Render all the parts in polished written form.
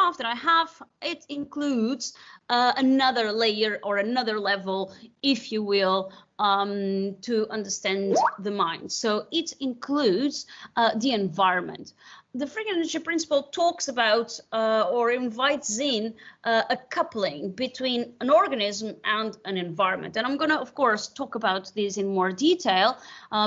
graph that I have, it includes another layer or another level, if you will, to understand the mind. So it includes the environment. The free energy principle talks about or invites in a coupling between an organism and an environment. And I'm going to, of course, talk about this in more detail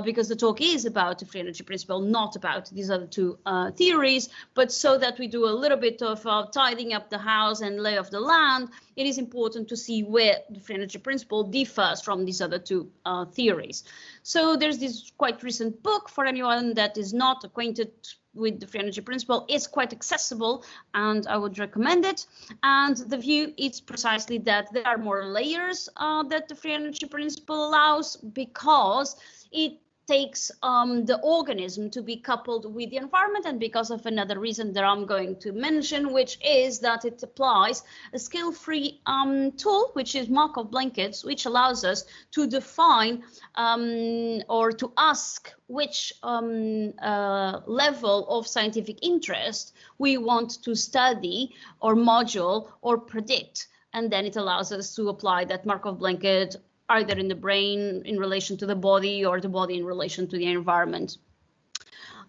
because the talk is about the free energy principle, not about these other two theories. But so that we do a little bit of tidying up the house and lay of the land, it is important to see where the free energy principle differs from these other two theories. So there's this quite recent book for anyone that is not acquainted with the free energy principle. It's quite accessible and I would recommend it. And the view is precisely that there are more layers that the free energy principle allows, because it takes the organism to be coupled with the environment, and because of another reason that I'm going to mention, which is that it applies a scale-free tool, which is Markov blankets, which allows us to define or to ask which level of scientific interest we want to study or module or predict. And then it allows us to apply that Markov blanket either in the brain in relation to the body or the body in relation to the environment.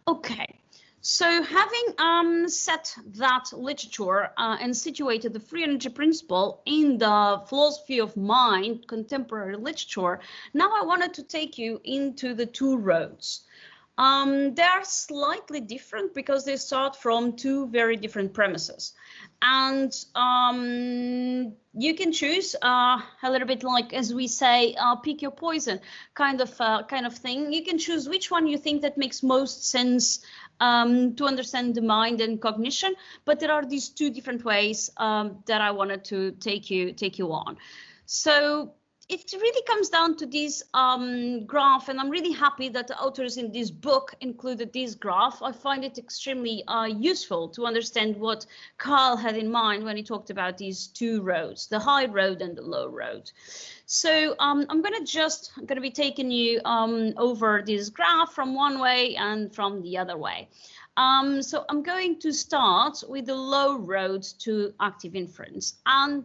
Okay, so having set that literature and situated the free energy principle in the philosophy of mind, contemporary literature, now I wanted to take you into the two roads. They are slightly different because they start from two very different premises. And you can choose a little bit like, as we say, pick your poison kind of thing. You can choose which one you think that makes most sense to understand the mind and cognition. But there are these two different ways that I wanted to take you on. So it really comes down to this graph, and I'm really happy that the authors in this book included this graph. I find it extremely useful to understand what Carl had in mind when he talked about these two roads, the high road and the low road. So I'm going to be taking you over this graph from one way and from the other way. So I'm going to start with the low road to active inference. And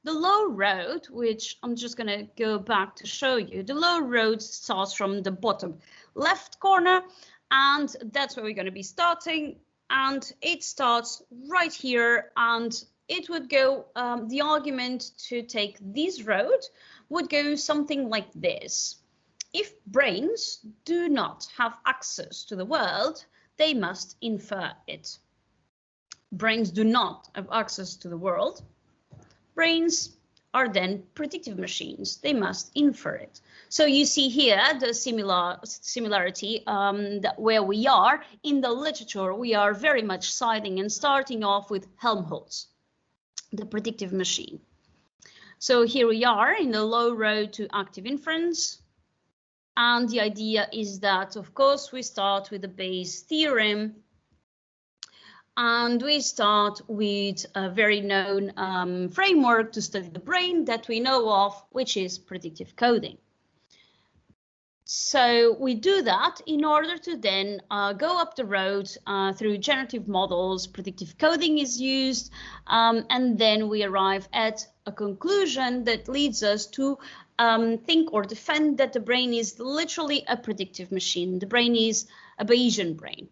the low road, which I'm just going to go back to show you, the low road starts from the bottom left corner, and that's where we're going to be starting. And it starts right here, and it would go, the argument to take this road would go something like this. If brains do not have access to the world, they must infer it. Brains do not have access to the world. Brains are then predictive machines. They must infer it. So you see here the similarity that where we are in the literature, we are very much siding and starting off with Helmholtz, the predictive machine. So here we are in the low road to active inference. And the idea is that, of course, we start with the Bayes theorem. And we start with a very known framework to study the brain that we know of, which is predictive coding. So we do that in order to then go up the road through generative models. Predictive coding is used, and then we arrive at a conclusion that leads us to think or defend that the brain is literally a predictive machine. The brain is a Bayesian brain.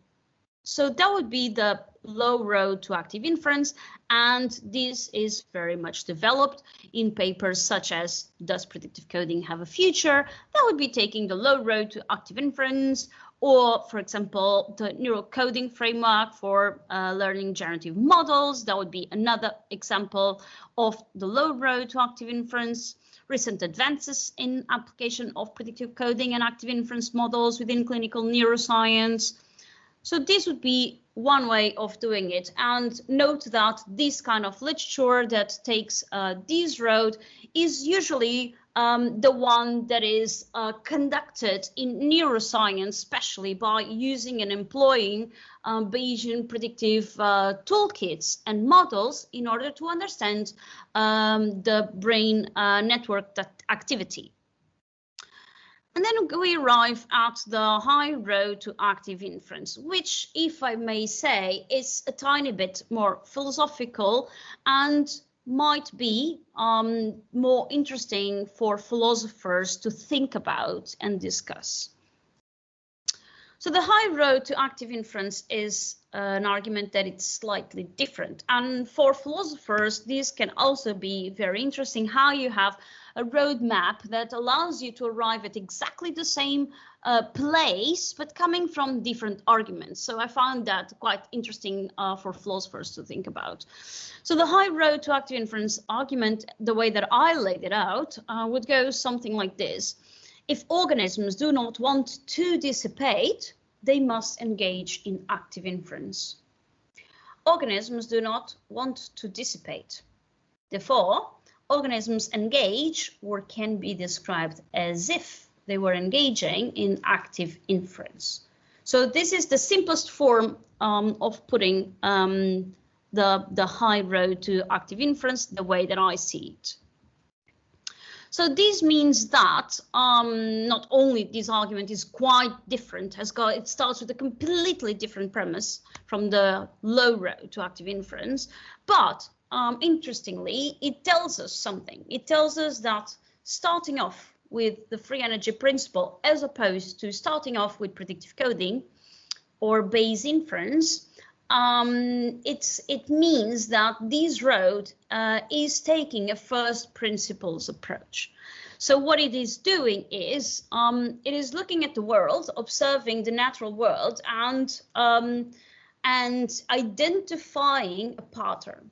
So that would be the low road to active inference, and this is very much developed in papers such as Does Predictive Coding Have a Future? That would be taking the low road to active inference, or, for example, the neural coding framework for learning generative models. That would be another example of the low road to active inference. Recent advances in application of predictive coding and active inference models within clinical neuroscience. So this would be one way of doing it, and note that this kind of literature that takes this road is usually the one that is conducted in neuroscience, especially by using and employing Bayesian predictive toolkits and models in order to understand the brain network activity. And then we arrive at the high road to active inference, which, if I may say, is a tiny bit more philosophical and might be more interesting for philosophers to think about and discuss. So the high road to active inference is an argument that it's slightly different. And for philosophers, this can also be very interesting, how you have a roadmap that allows you to arrive at exactly the same place, but coming from different arguments. So I found that quite interesting for philosophers to think about. So the high road to active inference argument, the way that I laid it out, would go something like this. If organisms do not want to dissipate, they must engage in active inference. Organisms do not want to dissipate. Therefore, organisms engage, or can be described as if they were engaging in active inference. So this is the simplest form of putting the high road to active inference, the way that I see it. So this means that not only this argument is quite different, it starts with a completely different premise from the low road to active inference, but interestingly, it tells us something. It tells us that starting off with the free energy principle, as opposed to starting off with predictive coding or Bayes inference, it means that this road is taking a first principles approach. So what it is doing is it is looking at the world, observing the natural world, and identifying a pattern.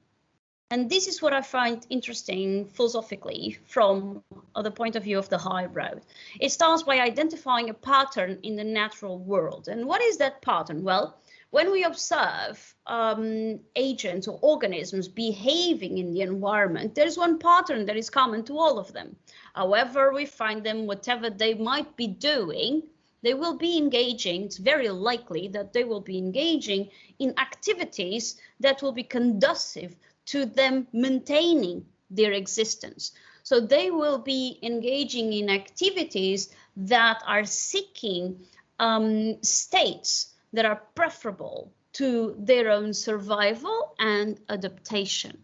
And this is what I find interesting philosophically from the point of view of the high road. It starts by identifying a pattern in the natural world. And what is that pattern? Well, when we observe agents or organisms behaving in the environment, there's one pattern that is common to all of them. However we find them, whatever they might be doing, they will be engaging, it's very likely that they will be engaging in activities that will be conducive to them maintaining their existence. So they will be engaging in activities that are seeking states that are preferable to their own survival and adaptation.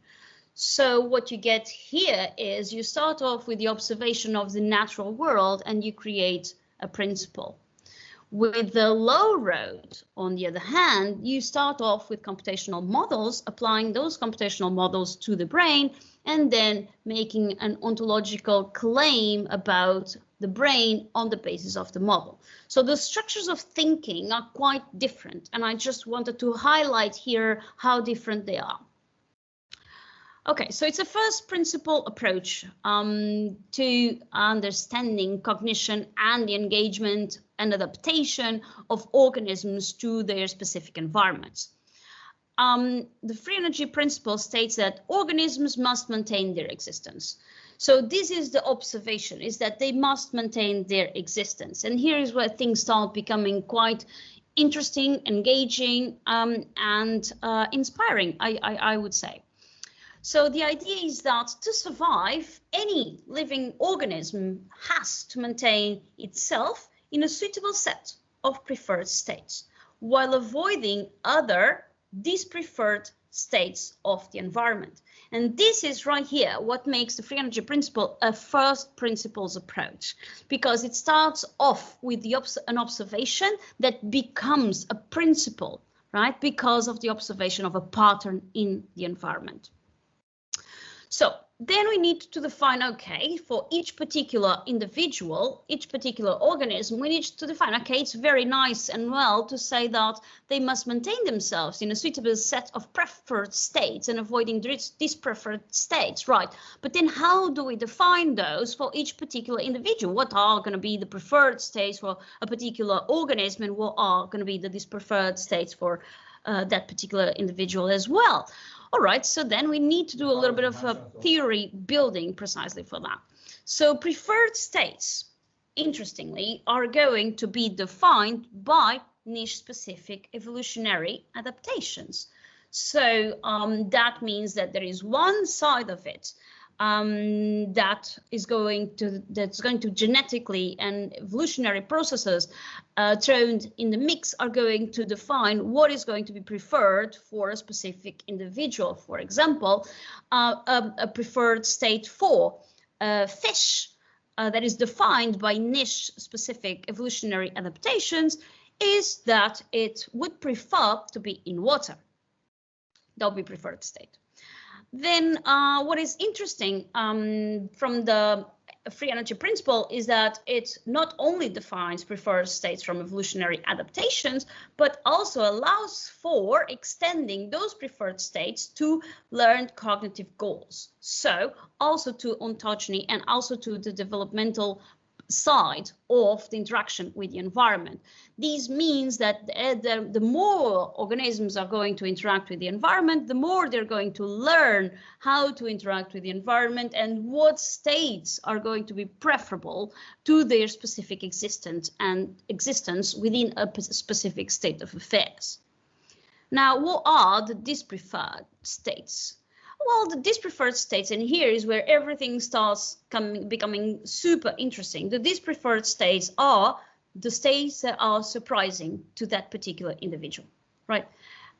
So what you get here is you start off with the observation of the natural world and you create a principle. With the low road, on the other hand, you start off with computational models, applying those computational models to the brain, and then making an ontological claim about the brain on the basis of the model. So the structures of thinking are quite different, and I just wanted to highlight here how different they are. Okay, so it's a first principle approach to understanding cognition and the engagement and adaptation of organisms to their specific environments. The free energy principle states that organisms must maintain their existence. So this is the observation, is that they must maintain their existence. And here is where things start becoming quite interesting, engaging, and inspiring, I would say. So the idea is that to survive, any living organism has to maintain itself in a suitable set of preferred states, while avoiding other dispreferred states of the environment. And this is right here what makes the free energy principle a first principles approach, because it starts off with an observation that becomes a principle, right? Because of the observation of a pattern in the environment. So then we need to define, okay, for each particular individual, each particular organism, we need to define, okay, it's very nice and well to say that they must maintain themselves in a suitable set of preferred states and avoiding dispreferred states, right? But then how do we define those for each particular individual? What are going to be the preferred states for a particular organism, and what are going to be the dispreferred states for that particular individual as well? All right, so then we need to do a little bit of a theory building precisely for that. So preferred states, interestingly, are going to be defined by niche-specific evolutionary adaptations. So that means that there is one side of it that's going to genetically and evolutionary processes thrown in the mix are going to define what is going to be preferred for a specific individual. For example, a preferred state for fish that is defined by niche specific evolutionary adaptations is that it would prefer to be in water. That would be preferred state. Then what is interesting from the free energy principle is that it not only defines preferred states from evolutionary adaptations, but also allows for extending those preferred states to learned cognitive goals. So also to ontogeny and also to the developmental side of the interaction with the environment. This means that the more organisms are going to interact with the environment, the more they're going to learn how to interact with the environment and what states are going to be preferable to their specific existence within a specific state of affairs. Now, what are the dispreferred states? Well, the dispreferred states, and here is where everything starts becoming super interesting. The dispreferred states are the states that are surprising to that particular individual, right?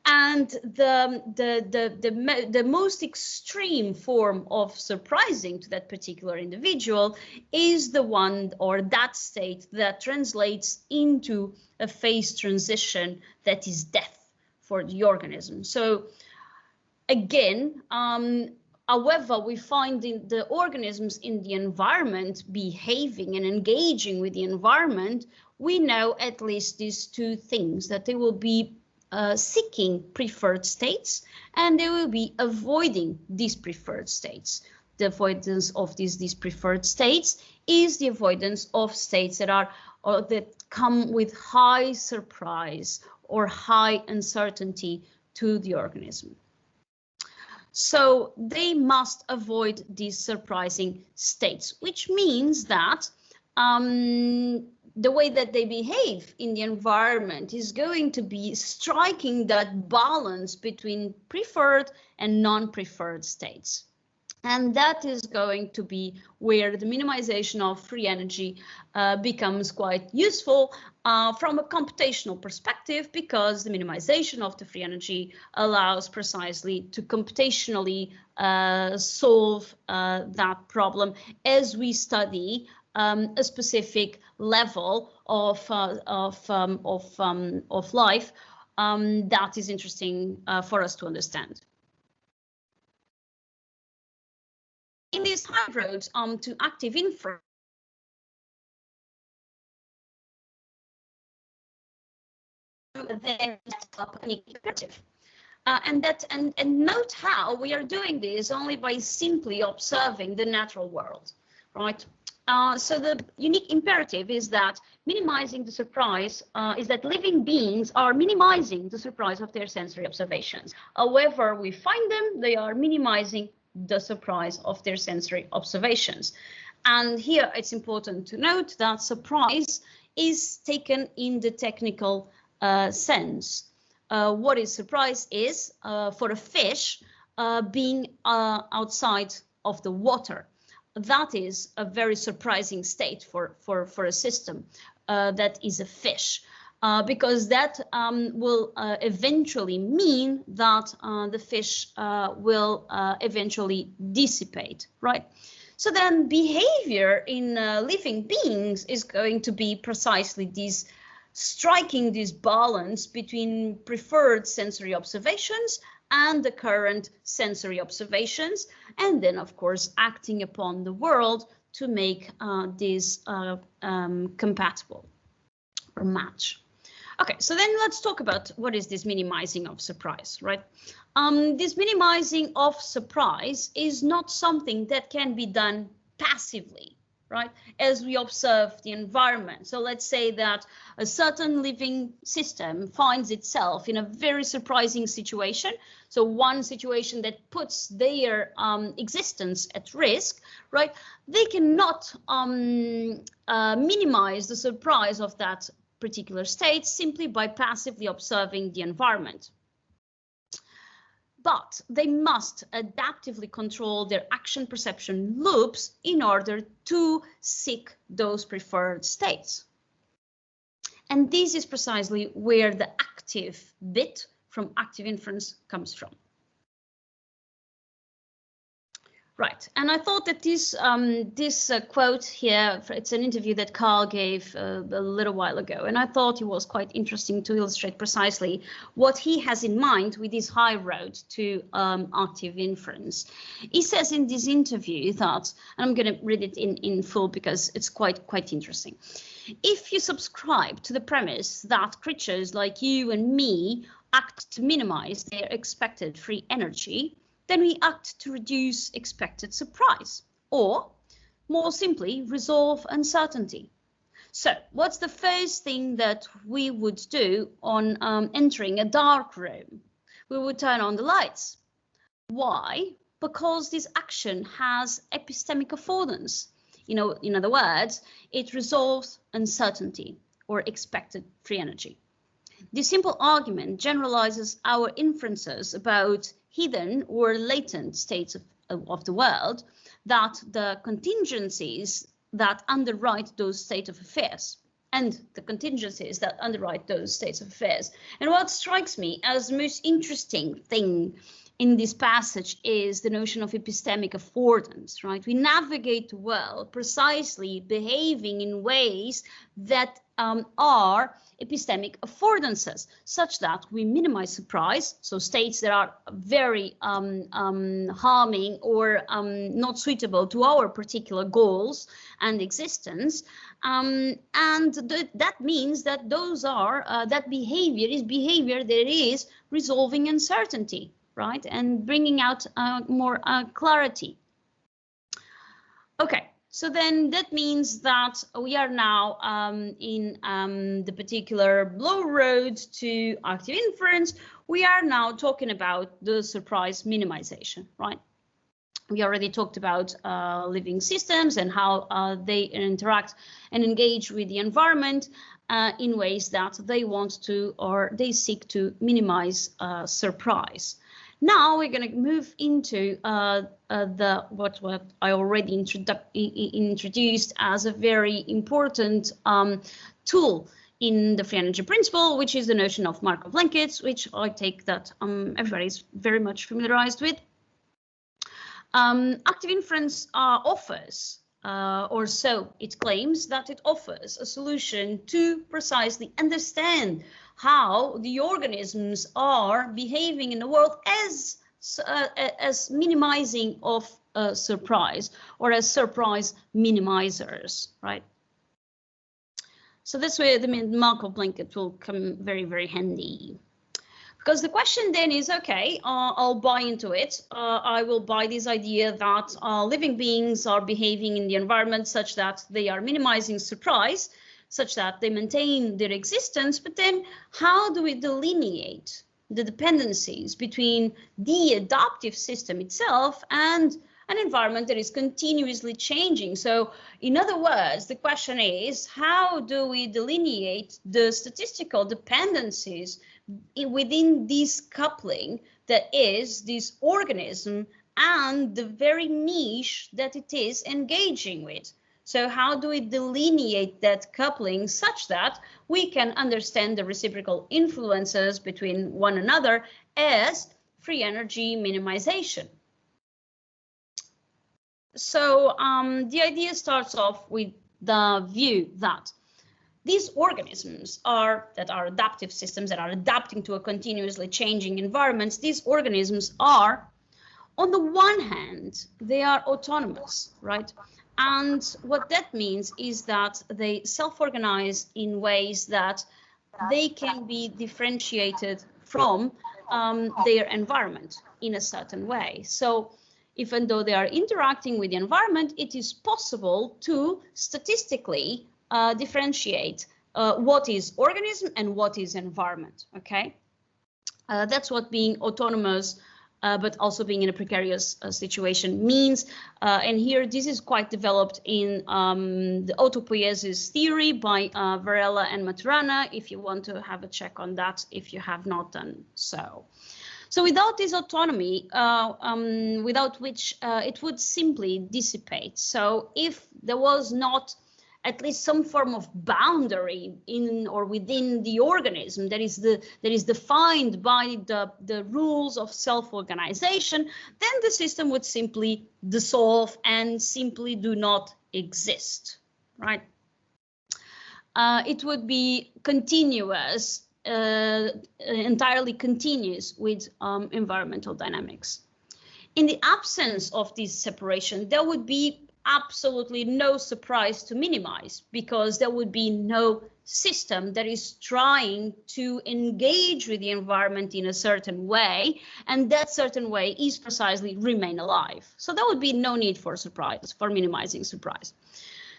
And the most extreme form of surprising to that particular individual is the one or that state that translates into a phase transition that is death for the organism. So again, however, we find the organisms in the environment behaving and engaging with the environment, we know at least these two things, that they will be seeking preferred states and they will be avoiding these preferred states. The avoidance of these preferred states is the avoidance of states that come with high surprise or high uncertainty to the organism. So they must avoid these surprising states, which means that the way that they behave in the environment is going to be striking that balance between preferred and non-preferred states. And that is going to be where the minimization of free energy becomes quite useful from a computational perspective, because the minimization of the free energy allows precisely to computationally solve that problem as we study a specific level of life that is interesting for us to understand. In these high roads to active inference, then set up an imperative. And note how we are doing this only by simply observing the natural world, right? So the unique imperative is that minimizing the surprise is that living beings are minimizing the surprise of their sensory observations. However we find them, they are minimizing the surprise of their sensory observations. And here it's important to note that surprise is taken in the technical sense. What is surprise is for a fish being outside of the water. That is a very surprising state for a system that is a fish. Because that will eventually mean that the fish will eventually dissipate, right? So then behavior in living beings is going to be precisely this, striking this balance between preferred sensory observations and the current sensory observations, and then of course acting upon the world to make this compatible or match. Okay, so then let's talk about what is this minimizing of surprise, right? This minimizing of surprise is not something that can be done passively, right? As we observe the environment. So let's say that a certain living system finds itself in a very surprising situation. So one situation that puts their existence at risk, right? They cannot minimize the surprise of that particular state simply by passively observing the environment. but they must adaptively control their action perception loops in order to seek those preferred states. And this is precisely where the active bit from active inference comes from. Right, and I thought that this quote here, it's an interview that Carl gave a little while ago, and I thought it was quite interesting to illustrate precisely what he has in mind with this high road to active inference. He says in this interview that, and I'm going to read it in full because it's quite interesting. If you subscribe to the premise that creatures like you and me act to minimize their expected free energy, then we act to reduce expected surprise, or more simply, resolve uncertainty. So what's the first thing that we would do on entering a dark room? We would turn on the lights. Why? Because this action has epistemic affordance. You know, in other words, it resolves uncertainty or expected free energy. This simple argument generalizes our inferences about hidden or latent states of the world, that the contingencies that underwrite those states of affairs, and the contingencies that underwrite those states of affairs. And what strikes me as the most interesting thing in this passage is the notion of epistemic affordance, right? We navigate the world precisely behaving in ways that are epistemic affordances, such that we minimize surprise, so states that are very harming or not suitable to our particular goals and existence, and that means that those are that behavior is behavior that is resolving uncertainty, right, and bringing out more clarity. Okay. So then that means that we are now in the particular low road to active inference. We are now talking about the surprise minimization, right? We already talked about living systems and how they interact and engage with the environment in ways that they want to, or they seek to minimize surprise. Now we're going to move into what I already introduced as a very important tool in the free energy principle, which is the notion of Markov linkage, which I take that everybody is very much familiarized with. Active inference offers, or so it claims, that it offers a solution to precisely understand how the organisms are behaving in the world as minimizing of surprise, or as surprise minimizers, right? So this way the Markov blanket will come very, very handy. Because the question then is, okay, I'll buy into it. I will buy this idea that living beings are behaving in the environment such that they are minimizing surprise, such that they maintain their existence. But then how do we delineate the dependencies between the adaptive system itself and an environment that is continuously changing? So in other words, the question is, how do we delineate the statistical dependencies within this coupling that is this organism and the very niche that it is engaging with? So how do we delineate that coupling such that we can understand the reciprocal influences between one another as free energy minimization? So the idea starts off with the view that these organisms that are adaptive systems that are adapting to a continuously changing environment. These organisms are, on the one hand, they are autonomous, right? And what that means is that they self-organize in ways that they can be differentiated from their environment in a certain way. So even though they are interacting with the environment, it is possible to statistically differentiate what is organism and what is environment, okay? That's what being autonomous but also being in a precarious situation means. And here, this is quite developed in the autopoiesis theory by Varela and Maturana, if you want to have a check on that, if you have not done so. So without this autonomy, without which it would simply dissipate. So if there was not at least some form of boundary in or within the organism that is defined by the rules of self-organization, then the system would simply dissolve and simply do not exist, right? It would be continuous, entirely continuous with environmental dynamics. In the absence of this separation, there would be absolutely no surprise to minimize, because there would be no system that is trying to engage with the environment in a certain way, and that certain way is precisely remain alive. So there would be no need for surprise, for minimizing surprise.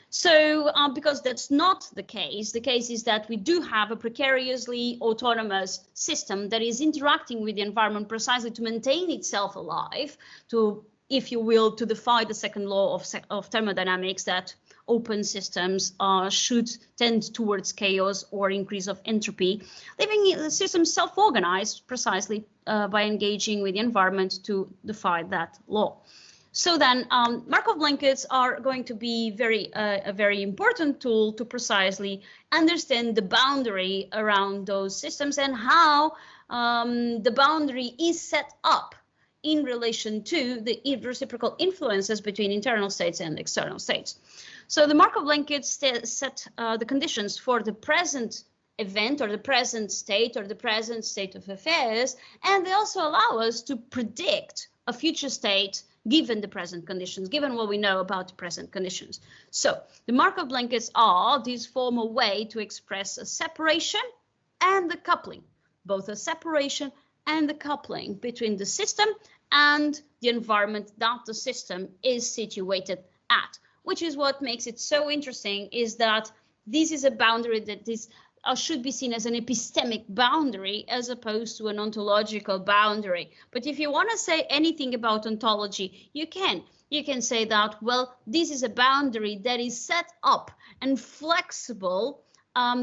So because that's not the case is that we do have a precariously autonomous system that is interacting with the environment precisely to maintain itself alive, to, if you will, to defy the second law of thermodynamics, that open systems should tend towards chaos or increase of entropy, leaving the system self-organized precisely by engaging with the environment to defy that law. So then Markov blankets are going to be a very important tool to precisely understand the boundary around those systems and how the boundary is set up in relation to the reciprocal influences between internal states and external states. So the Markov blankets set the conditions for the present event or the present state or the present state of affairs, and they also allow us to predict a future state given the present conditions, given what we know about the present conditions. So the Markov blankets are this formal way to express a separation and the coupling, both a separation and the coupling between the system and the environment that the system is situated at, which is what makes it so interesting, is that this is a boundary that is should be seen as an epistemic boundary as opposed to an ontological boundary. But if you want to say anything about ontology, you can. You can say that, well, this is a boundary that is set up and flexible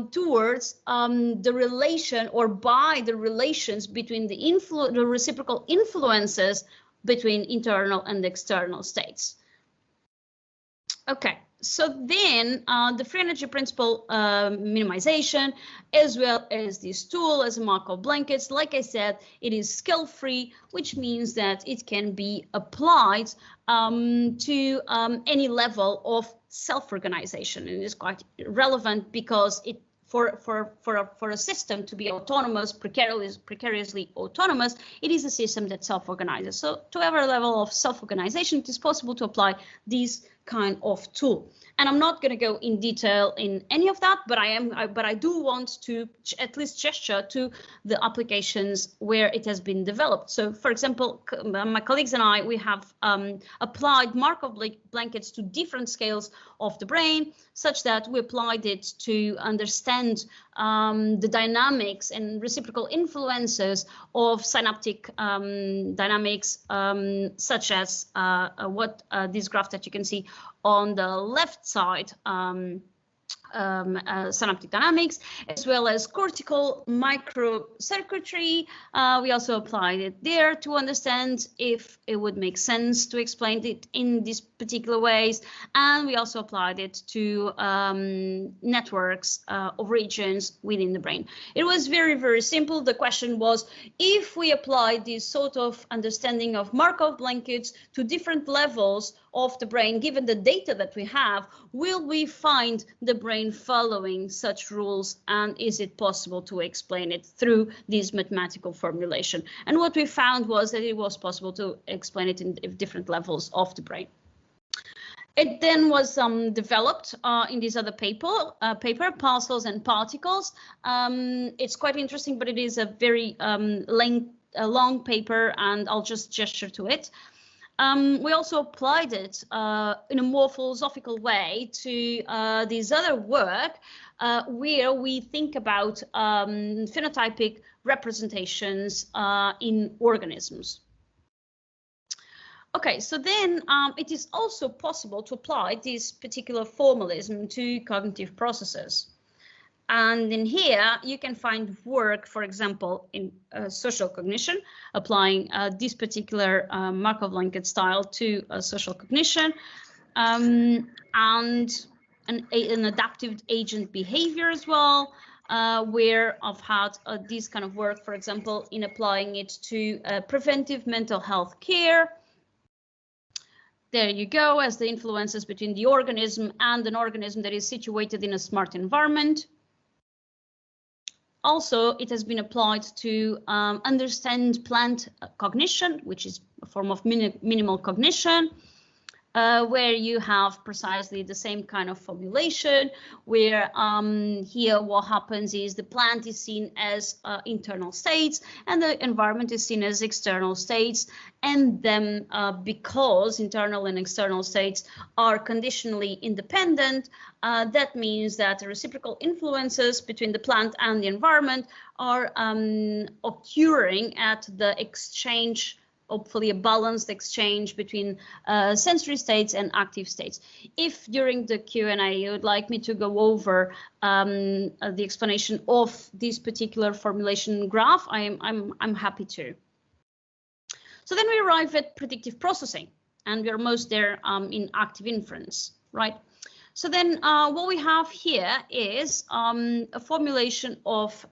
towards the relation or by the relations between the reciprocal influences between internal and external states. Okay. So then the free energy principle minimization, as well as this tool as a Markov blankets, like I said, it is scale free, which means that it can be applied to any level of self-organization. And it is quite relevant because it for a system to be autonomous, precariously autonomous, it is a system that self-organizes. So to every level of self-organization, it is possible to apply this kind of tool. And I'm not going to go in detail in any of that, but I do want to at least gesture to the applications where it has been developed. So, for example, my colleagues and I, we have applied Markov blankets to different scales of the brain, such that we applied it to understand the dynamics and reciprocal influences of synaptic dynamics, such as this graph that you can see on the left side, synaptic dynamics, as well as cortical microcircuitry. We also applied it there to understand if it would make sense to explain it in these particular ways. And we also applied it to networks of regions within the brain. It was very, very simple. The question was, if we apply this sort of understanding of Markov blankets to different levels of the brain, given the data that we have, will we find the brain following such rules, and is it possible to explain it through this mathematical formulation? And what we found was that it was possible to explain it in different levels of the brain. It then was developed in this other paper, Parcels and Particles. It's quite interesting, but it is a very long paper, and I'll just gesture to it. We also applied it in a more philosophical way to this other work where we think about phenotypic representations in organisms. Okay, so then it is also possible to apply this particular formalism to cognitive processes. And in here, you can find work, for example, in social cognition, applying this particular Markov-Blanket style to social cognition, and an adaptive agent behavior as well, where I've had this kind of work, for example, in applying it to preventive mental health care. There you go, as the influences between the organism and an organism that is situated in a smart environment. Also, it has been applied to understand plant cognition, which is a form of minimal cognition, where you have precisely the same kind of formulation, where here what happens is the plant is seen as internal states and the environment is seen as external states. And then because internal and external states are conditionally independent, that means that the reciprocal influences between the plant and the environment are occurring at the exchange, hopefully a balanced exchange between sensory states and active states. If during the Q&A you would like me to go over the explanation of this particular formulation graph, I'm happy to. So then we arrive at predictive processing, and we are most there in active inference, right? So then what we have here is a formulation of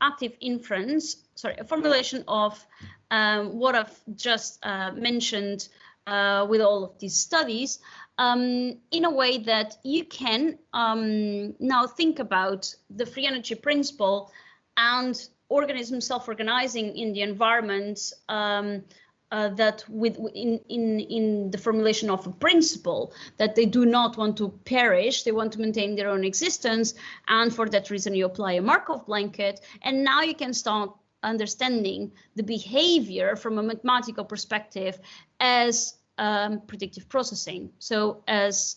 active inference, a formulation of what I've just mentioned with all of these studies, in a way that you can now think about the free energy principle and organisms self-organizing in the environment, that in the formulation of a principle that they do not want to perish, they want to maintain their own existence, and for that reason you apply a Markov blanket, and now you can start understanding the behavior from a mathematical perspective as predictive processing. So as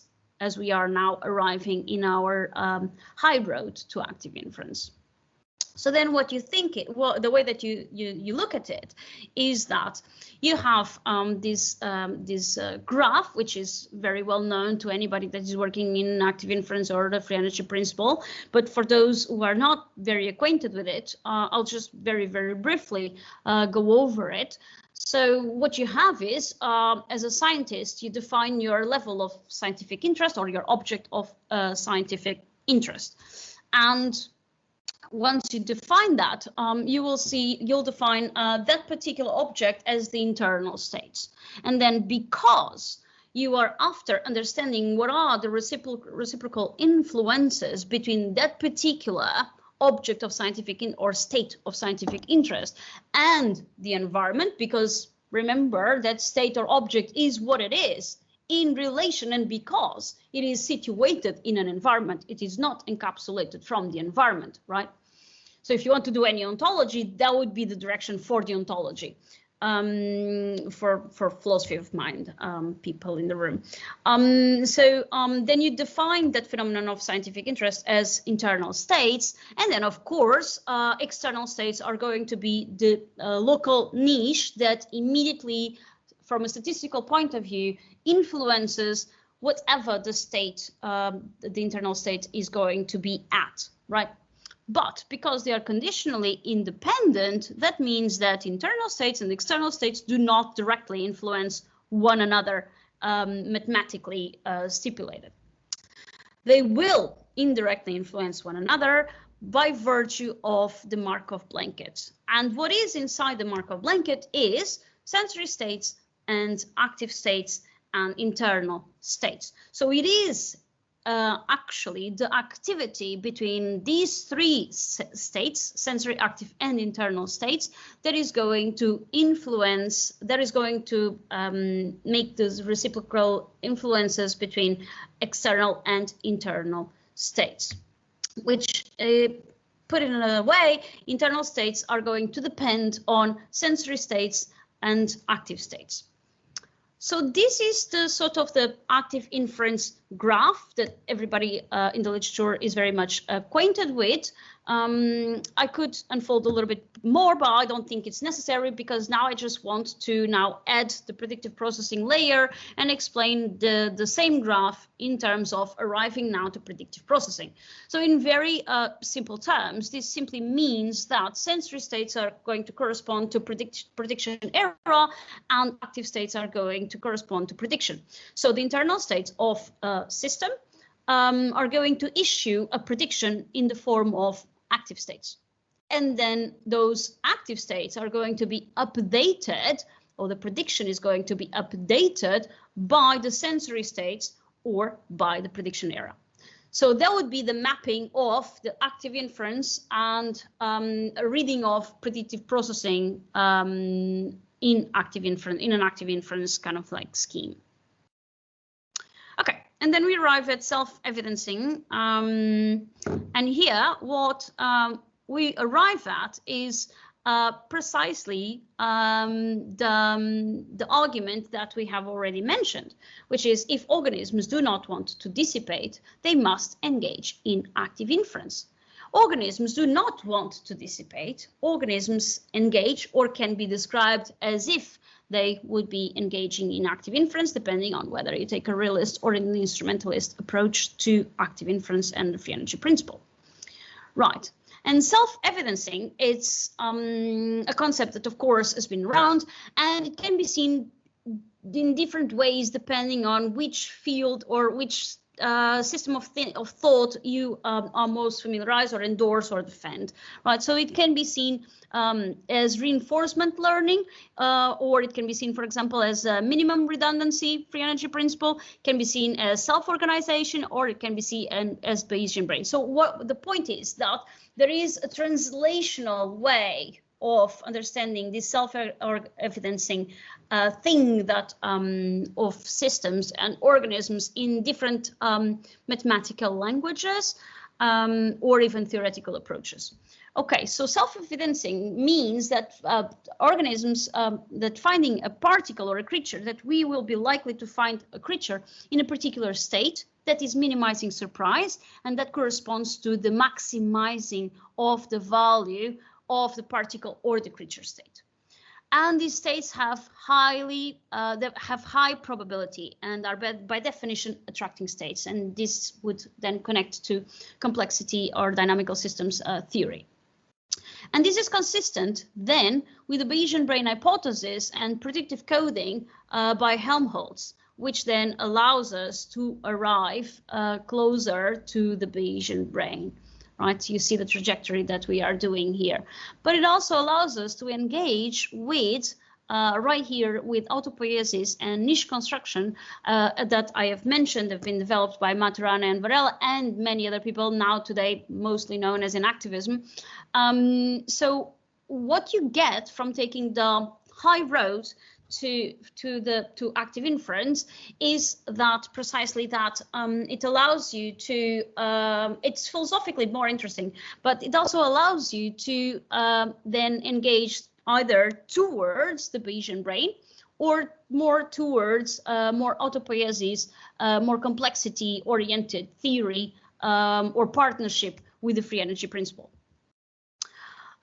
we are now arriving in our high road to active inference. So then what you think, the way that you look at it is that you have this graph, which is very well known to anybody that is working in active inference or the free energy principle. But for those who are not very acquainted with it, I'll just very, very briefly go over it. So what you have is, as a scientist, you define your level of scientific interest or your object of scientific interest. And once you define that, you'll define that particular object as the internal states. And then because you are after understanding what are the reciprocal influences between that particular object of scientific or state of scientific interest and the environment, because remember that state or object is what it is in relation, and because it is situated in an environment, it is not encapsulated from the environment, right? So if you want to do any ontology, that would be the direction for the ontology, for philosophy of mind people in the room. Then you define that phenomenon of scientific interest as internal states, and then of course external states are going to be the local niche that immediately, from a statistical point of view, influences whatever the state, the internal state is going to be at, right? But because they are conditionally independent, that means that internal states and external states do not directly influence one another, mathematically stipulated. They will indirectly influence one another by virtue of the Markov blanket. And what is inside the Markov blanket is sensory states and active states and internal states. So it is actually the activity between these three states, sensory, active, and internal states, that is going to influence, that is going to make those reciprocal influences between external and internal states, which put it in another way, internal states are going to depend on sensory states and active states. So this is the sort of the active inference graph that everybody in the literature is very much acquainted with. I could unfold a little bit more, but I don't think it's necessary because now I just want to now add the predictive processing layer and explain the same graph in terms of arriving now to predictive processing. So in very simple terms, this simply means that sensory states are going to correspond to prediction error and active states are going to correspond to prediction. So the internal states of a system are going to issue a prediction in the form of active states. And then those active states are going to be updated, or the prediction is going to be updated by the sensory states or by the prediction error. So that would be the mapping of the active inference and a reading of predictive processing in an active inference kind of like scheme. Okay. And then we arrive at self-evidencing. And here, what we arrive at is precisely the argument that we have already mentioned, which is if organisms do not want to dissipate, they must engage in active inference. Organisms do not want to dissipate. Organisms engage or can be described as if they would be engaging in active inference, depending on whether you take a realist or an instrumentalist approach to active inference and the free energy principle. Right. And self-evidencing, it's a concept that, of course, has been around, and it can be seen in different ways depending on which field or which system of thought you are most familiarized or endorse or defend, right? So it can be seen as reinforcement learning, or it can be seen, for example, as a minimum redundancy free energy principle, can be seen as self-organization, or it can be seen as Bayesian brain. So what the point is that there is a translational way of understanding this self-evidencing thing that of systems and organisms in different mathematical languages or even theoretical approaches. Okay, so self-evidencing means that organisms, that finding a particle or a creature, that we will be likely to find a creature in a particular state that is minimizing surprise, and that corresponds to the maximizing of the value of the particle or the creature state. And these states have high probability and are by definition attracting states. And this would then connect to complexity or dynamical systems theory. And this is consistent then with the Bayesian brain hypothesis and predictive coding by Helmholtz, which then allows us to arrive closer to the Bayesian brain. Right, you see the trajectory that we are doing here, but it also allows us to engage with right here with autopoiesis and niche construction that I have mentioned have been developed by Maturana and Varela and many other people now today, mostly known as in activism. So what you get from taking the high road to active inference is that precisely that it allows you to it's philosophically more interesting, but it also allows you to then engage either towards the Bayesian brain or more towards more autopoiesis, more complexity oriented theory or partnership with the free energy principle.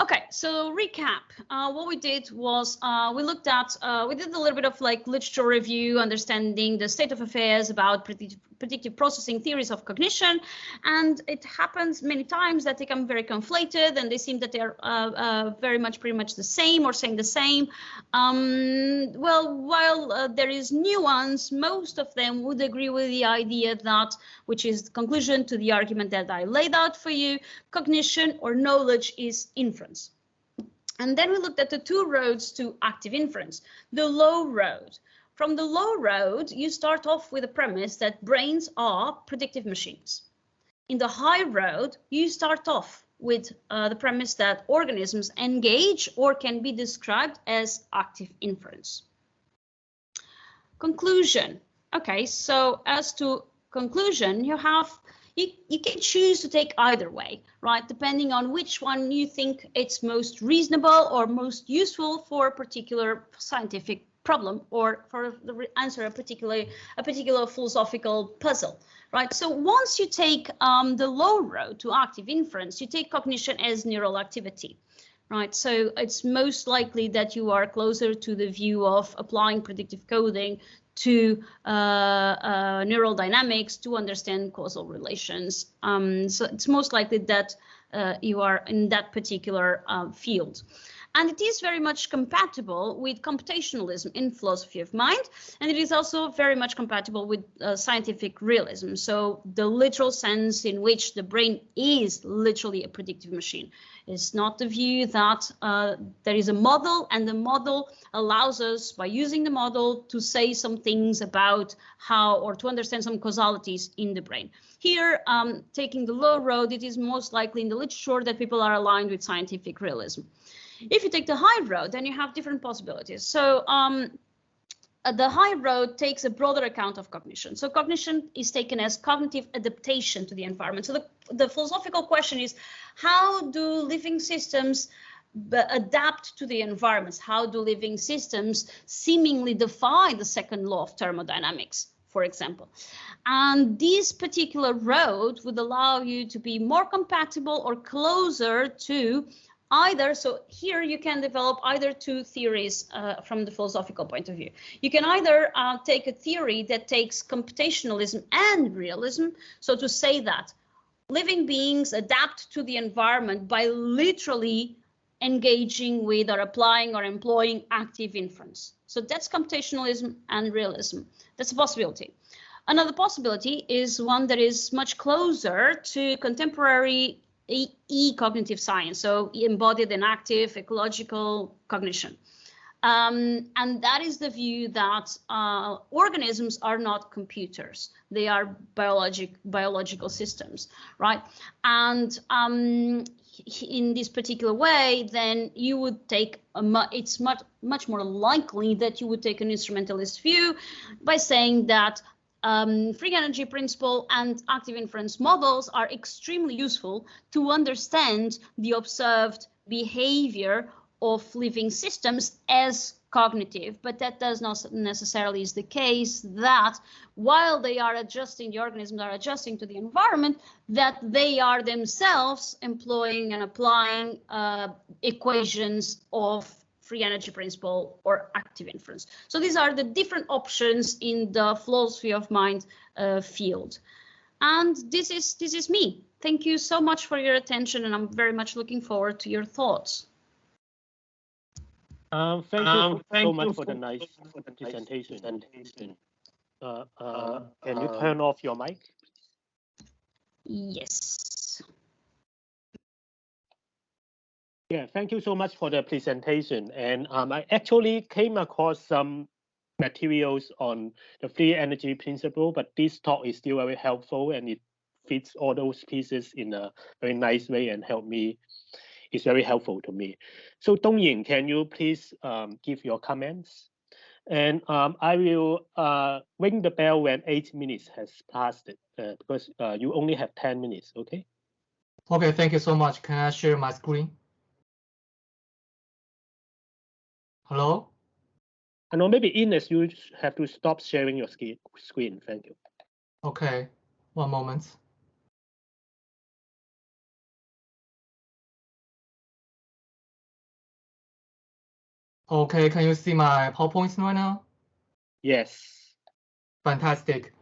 Okay, so recap. What we did was we looked at, we did a little bit of like literature review, understanding the state of affairs about predictive processing theories of cognition. And it happens many times that they become very conflated and they seem that they're pretty much the same or saying the same. Well, while there is nuance, most of them would agree with the idea that, which is the conclusion to the argument that I laid out for you, cognition or knowledge is inference. And then we looked at the two roads to active inference. The low road. From the low road, you start off with a premise that brains are predictive machines. In the high road, you start off with the premise that organisms engage or can be described as active inference. Conclusion. Okay, so as to conclusion, you can choose to take either way, right? Depending on which one you think it's most reasonable or most useful for a particular scientific problem or for the answer a particular philosophical puzzle, right? So once you take the low road to active inference, you take cognition as neural activity, right? So it's most likely that you are closer to the view of applying predictive coding to neural dynamics to understand causal relations. So it's most likely that you are in that particular field. And it is very much compatible with computationalism in philosophy of mind, and it is also very much compatible with scientific realism. So the literal sense in which the brain is literally a predictive machine. It's not the view that there is a model, and the model allows us, by using the model, to say some things about how, or to understand some causalities in the brain. Here, taking the low road, it is most likely in the literature that people are aligned with scientific realism. If you take the high road, then you have different possibilities. So the high road takes a broader account of cognition. So cognition is taken as cognitive adaptation to the environment. So the philosophical question is, how do living systems adapt to the environments? How do living systems seemingly defy the second law of thermodynamics, for example? And this particular road would allow you to be more compatible or closer to either, so here you can develop either two theories from the philosophical point of view. You can either take a theory that takes computationalism and realism, so to say that living beings adapt to the environment by literally engaging with or applying or employing active inference. So that's computationalism and realism. That's a possibility. Another possibility is one that is much closer to contemporary cognitive science, so embodied and active ecological cognition. And that is the view that organisms are not computers. They are biological systems, right? And in this particular way, then you would take, it's much more likely that you would take an instrumentalist view by saying that free energy principle and active inference models are extremely useful to understand the observed behavior of living systems as cognitive, but that does not necessarily is the case that while they are adjusting, the organisms are adjusting to the environment, that they are themselves employing and applying equations of free energy principle or active inference. So these are the different options in the philosophy of mind field. And this is me. Thank you so much for your attention, and I'm very much looking forward to your thoughts. Thank you so much for the nice presentation. Can you turn off your mic? Yes. Yeah, thank you so much for the presentation. And I actually came across some materials on the free energy principle, but this talk is still very helpful, and it fits all those pieces in a very nice way and help me. It's very helpful to me. So Dongying, can you please give your comments? And I will ring the bell when 8 minutes has passed, because you only have 10 minutes, okay? Okay, thank you so much. Can I share my screen? Hello? I know maybe Inês, you have to stop sharing your screen. Thank you. Okay, one moment. Okay, can you see my PowerPoints right now? Yes. Fantastic.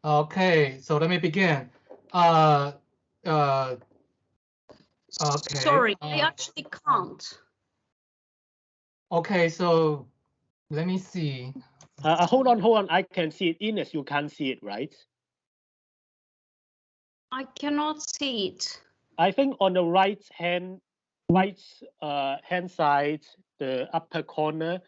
Okay, so let me begin. Okay. Sorry, I actually can't. Okay, so let me see. Hold on. I can see it. Inês, you can't see it, right? I cannot see it. I think on the right hand side, the upper corner,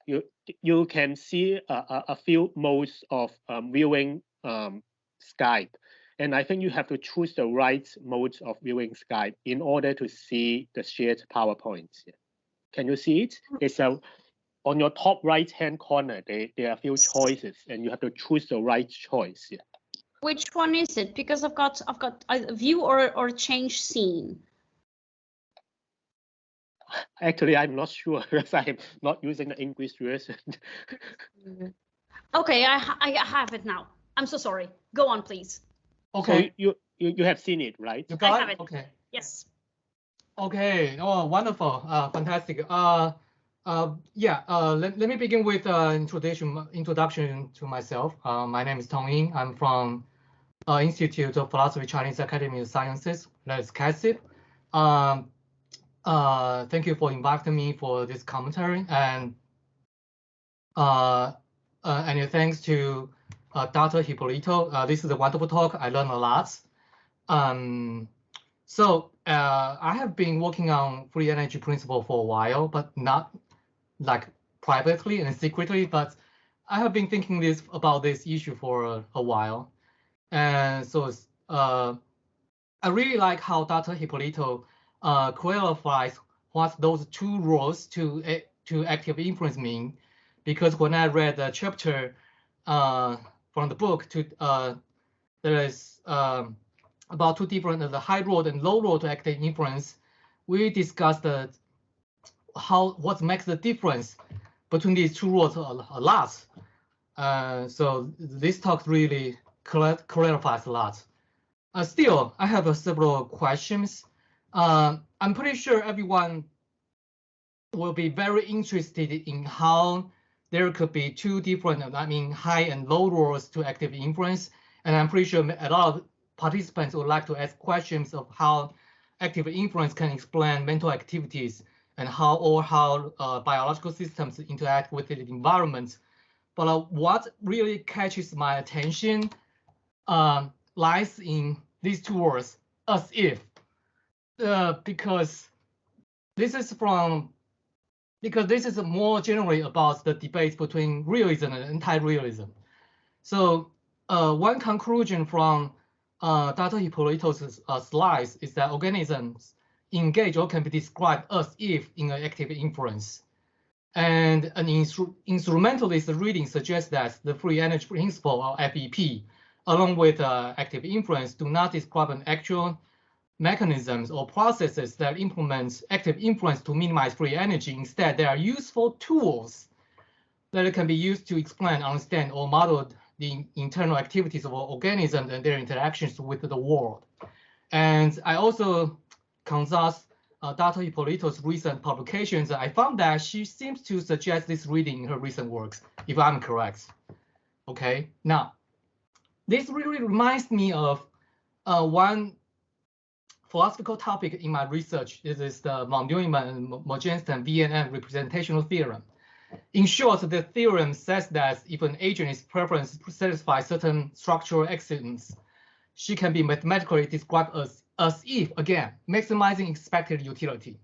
you can see a few modes of viewing Skype, and I think you have to choose the right mode of viewing Skype in order to see the shared PowerPoint. Can you see it? It's on your top right hand corner. There are a few choices, and you have to choose the right choice. Yeah. Which one is it? Because I've got view or change scene. Actually, I'm not sure because I'm not using the English version. Okay, I have it now. I'm so sorry. Go on, please. Okay. So you have seen it, right? You got I have it. Okay. Yes. Okay. Oh, wonderful. Fantastic. Yeah. Let me begin with introduction to myself. My name is Tong Ying. I'm from Institute of Philosophy, Chinese Academy of Sciences. That is CASIP. Thank you for inviting me for this commentary, and thanks to Dr. Hipólito. This is a wonderful talk. I learned a lot. So I have been working on free energy principle for a while, but not like privately and secretly, but I have been thinking about this issue for a while. And so I really like how Dr. Hipólito clarifies what those two roles to active influence mean, because when I read the chapter from the book, there is about two different, the high role and low role to active influence. We discussed what makes the difference between these two roles a lot. So this talk really clarifies a lot. Still, I have several questions. I'm pretty sure everyone will be very interested in how there could be two different, high and low roles to active influence. And I'm pretty sure a lot of participants would like to ask questions of how active influence can explain mental activities and how biological systems interact with the environment. But what really catches my attention lies in these two words, as if, because this is more generally about the debate between realism and anti-realism. So one conclusion from Dr. Hipólito's slides is that organisms engage or can be described as if in an active influence. And an instrumentalist reading suggests that the free energy principle, or FEP, along with active influence, do not describe an actual mechanisms or processes that implement active influence to minimize free energy. Instead, they are useful tools that can be used to explain, understand, or model the internal activities of organisms and their interactions with the world. And I also consult Dr. Hipólito's recent publications. I found that she seems to suggest this reading in her recent works, if I'm correct. Okay, now, this really reminds me of one philosophical topic in my research. This is the von Neumann and Morgenstern VNN representational theorem. In short, the theorem says that if an agent is preference to satisfy certain structural axioms, she can be mathematically described as if, again, maximizing expected utility.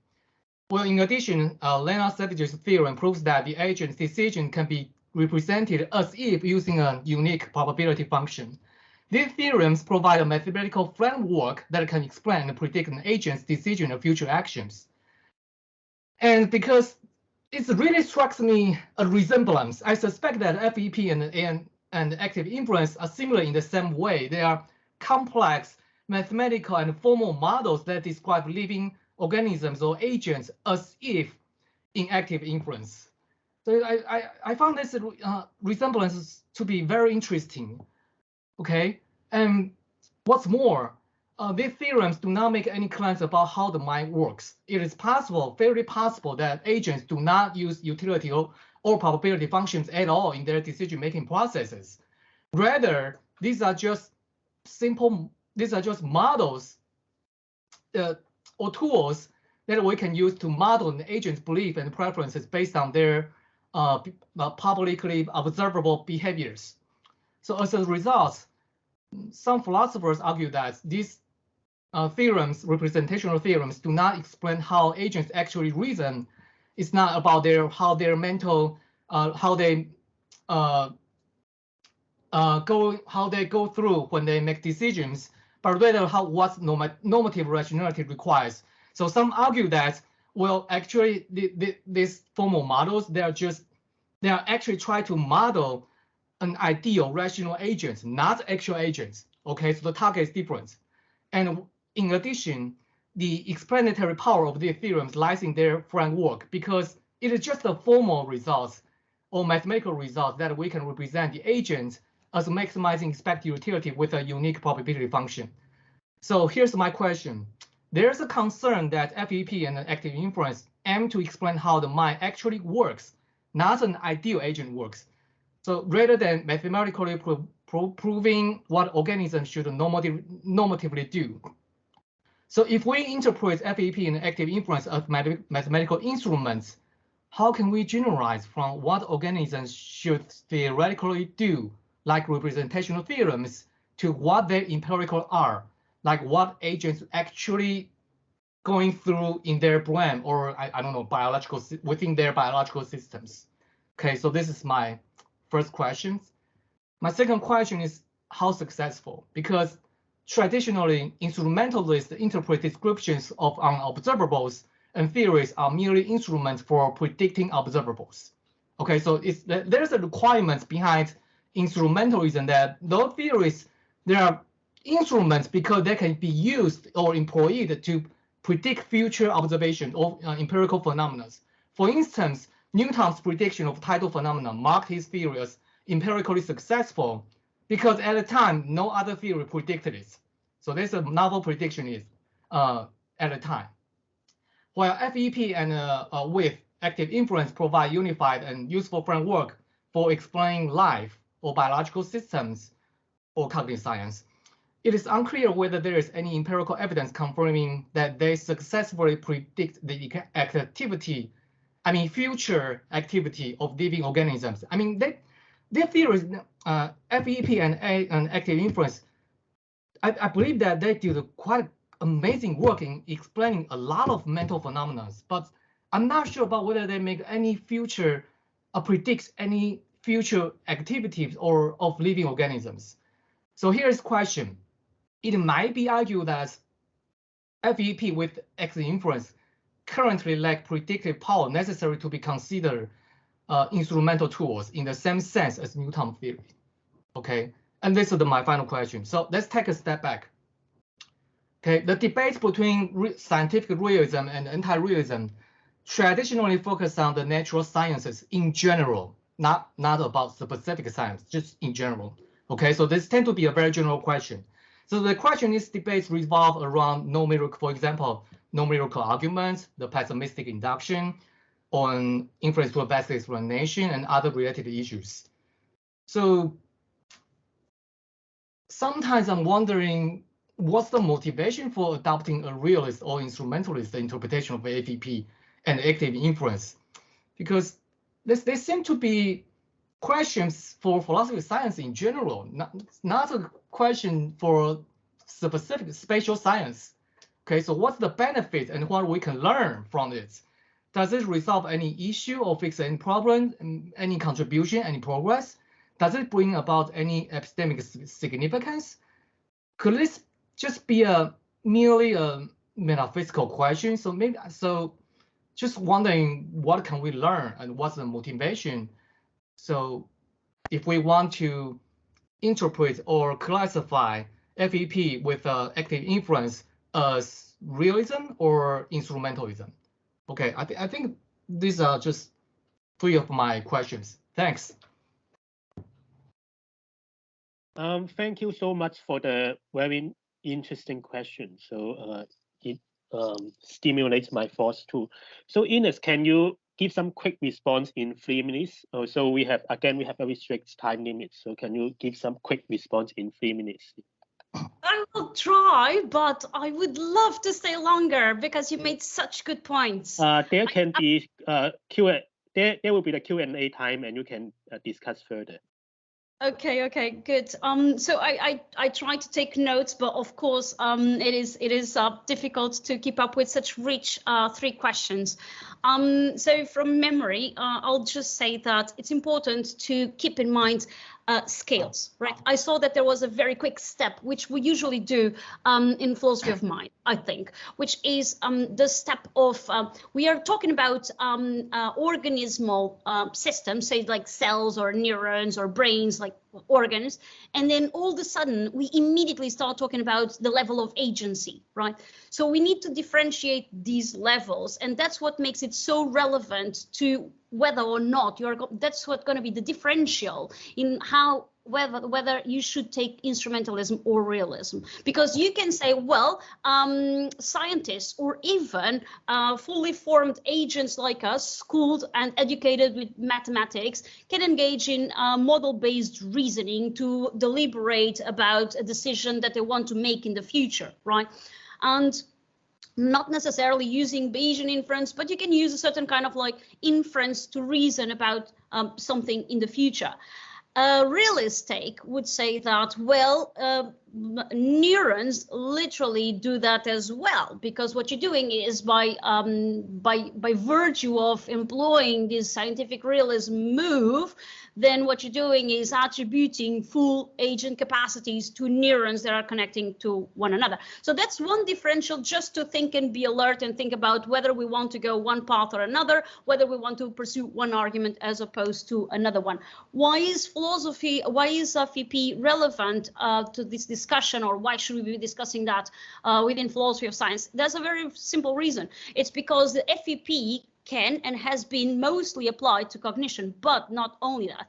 Well, in addition, Leonard Savage's theorem proves that the agent's decision can be represented as if using a unique probability function. These theorems provide a mathematical framework that can explain and predict an agent's decision of future actions. And because it really strikes me a resemblance, I suspect that FEP and active influence are similar in the same way. They are complex mathematical and formal models that describe living organisms or agents as if in active influence. So I found this resemblance to be very interesting. Okay, and what's more, these theorems do not make any claims about how the mind works. It is possible, very possible, that agents do not use utility or probability functions at all in their decision-making processes. Rather, these are just models or tools that we can use to model an agent's belief and preferences based on their publicly observable behaviors. So as a result, some philosophers argue that these representational theorems, do not explain how agents actually reason. It's not about how they go through when they make decisions, but rather what normative rationality requires. So some argue that, well, actually these formal models, they are actually trying to model an ideal rational agent, not actual agents. Okay, so the target is different. And in addition, the explanatory power of these theorems lies in their framework, because it is just the formal results or mathematical results that we can represent the agent as maximizing expected utility with a unique probability function. So here's my question. There's a concern that FEP and active inference aim to explain how the mind actually works, not an ideal agent works. So rather than mathematically proving what organisms should normatively do. So if we interpret FEP and active inference as mathematical instruments, how can we generalize from what organisms should theoretically do, like representational theorems, to what their empirical are, like what agents actually going through in their brain, or I don't know, within their biological systems? Okay, so this is my first question. My second question is how successful, because traditionally instrumentalists interpret descriptions of unobservables and theories are merely instruments for predicting observables. Okay, so there's a requirement behind instrumentalism that those theories, they are instruments because they can be used or employed to predict future observation of empirical phenomena. For instance, Newton's prediction of tidal phenomena marked his theory as empirically successful because at the time, no other theory predicted it. So there's a novel prediction at the time. While FEP and with active inference provide unified and useful framework for explaining life or biological systems or cognitive science, it is unclear whether there is any empirical evidence confirming that they successfully predict the future activity of living organisms. I mean, their theories, FEP and active inference, I believe that they do quite amazing work in explaining a lot of mental phenomena, but I'm not sure about whether they make any future, predicts any future activities or of living organisms. So here's the question. It might be argued that FEP with active inference currently lack predictive power necessary to be considered instrumental tools in the same sense as Newton theory. Okay, and this is my final question. So let's take a step back. Okay, the debate between scientific realism and anti-realism traditionally focus on the natural sciences in general, not about specific science, just in general. Okay, so this tends to be a very general question. So the question is debates revolve around numerical, for example, numerical arguments, the pessimistic induction, on inference to a best explanation, and other related issues. So sometimes I'm wondering, what's the motivation for adopting a realist or instrumentalist interpretation of FEP and active inference? Because they seem to be questions for philosophy of science in general, not a question for specific spatial science. Okay, so what's the benefit and what we can learn from it? Does it resolve any issue or fix any problem, any contribution, any progress? Does it bring about any epistemic significance? Could this just be merely a metaphysical question? So just wondering, what can we learn and what's the motivation? So if we want to interpret or classify FEP with active inference as realism or instrumentalism. Okay, I think these are just 3 of my questions. Thanks. Thank you so much for the very interesting question. So it stimulates my thoughts too. So Inês, can you give some quick response in 3 minutes? So we have very strict time limits. So can you give some quick response in 3 minutes? I will try, but I would love to stay longer because you made such good points. There can be Q&A. There will be the Q&A time, and you can discuss further. Okay, good. So I try to take notes, but of course, it is difficult to keep up with such rich 3 questions. So from memory, I'll just say that it's important to keep in mind scales, right? I saw that there was a very quick step, which we usually do in philosophy of mind, I think, which is the step of, we are talking about organismal systems, say like cells or neurons or brains, like organs, and then all of a sudden we immediately start talking about the level of agency, right? So we need to differentiate these levels, and that's what makes it so relevant to whether or not that's what's going to be the differential in how whether you should take instrumentalism or realism, because you can say, well, scientists or even fully formed agents like us, schooled and educated with mathematics, can engage in model-based reasoning to deliberate about a decision that they want to make in the future, right? And not necessarily using Bayesian inference, but you can use a certain kind of like inference to reason about something in the future. A realist take would say that, well, neurons literally do that as well, because what you're doing is by virtue of employing this scientific realism move, then what you're doing is attributing full agent capacities to neurons that are connecting to one another. So that's one differential, just to think and be alert and think about whether we want to go one path or another, whether we want to pursue one argument as opposed to another one. Why is FEP relevant to this discussion, or why should we be discussing that within philosophy of science? There's a very simple reason. It's because the FEP can and has been mostly applied to cognition, but not only that.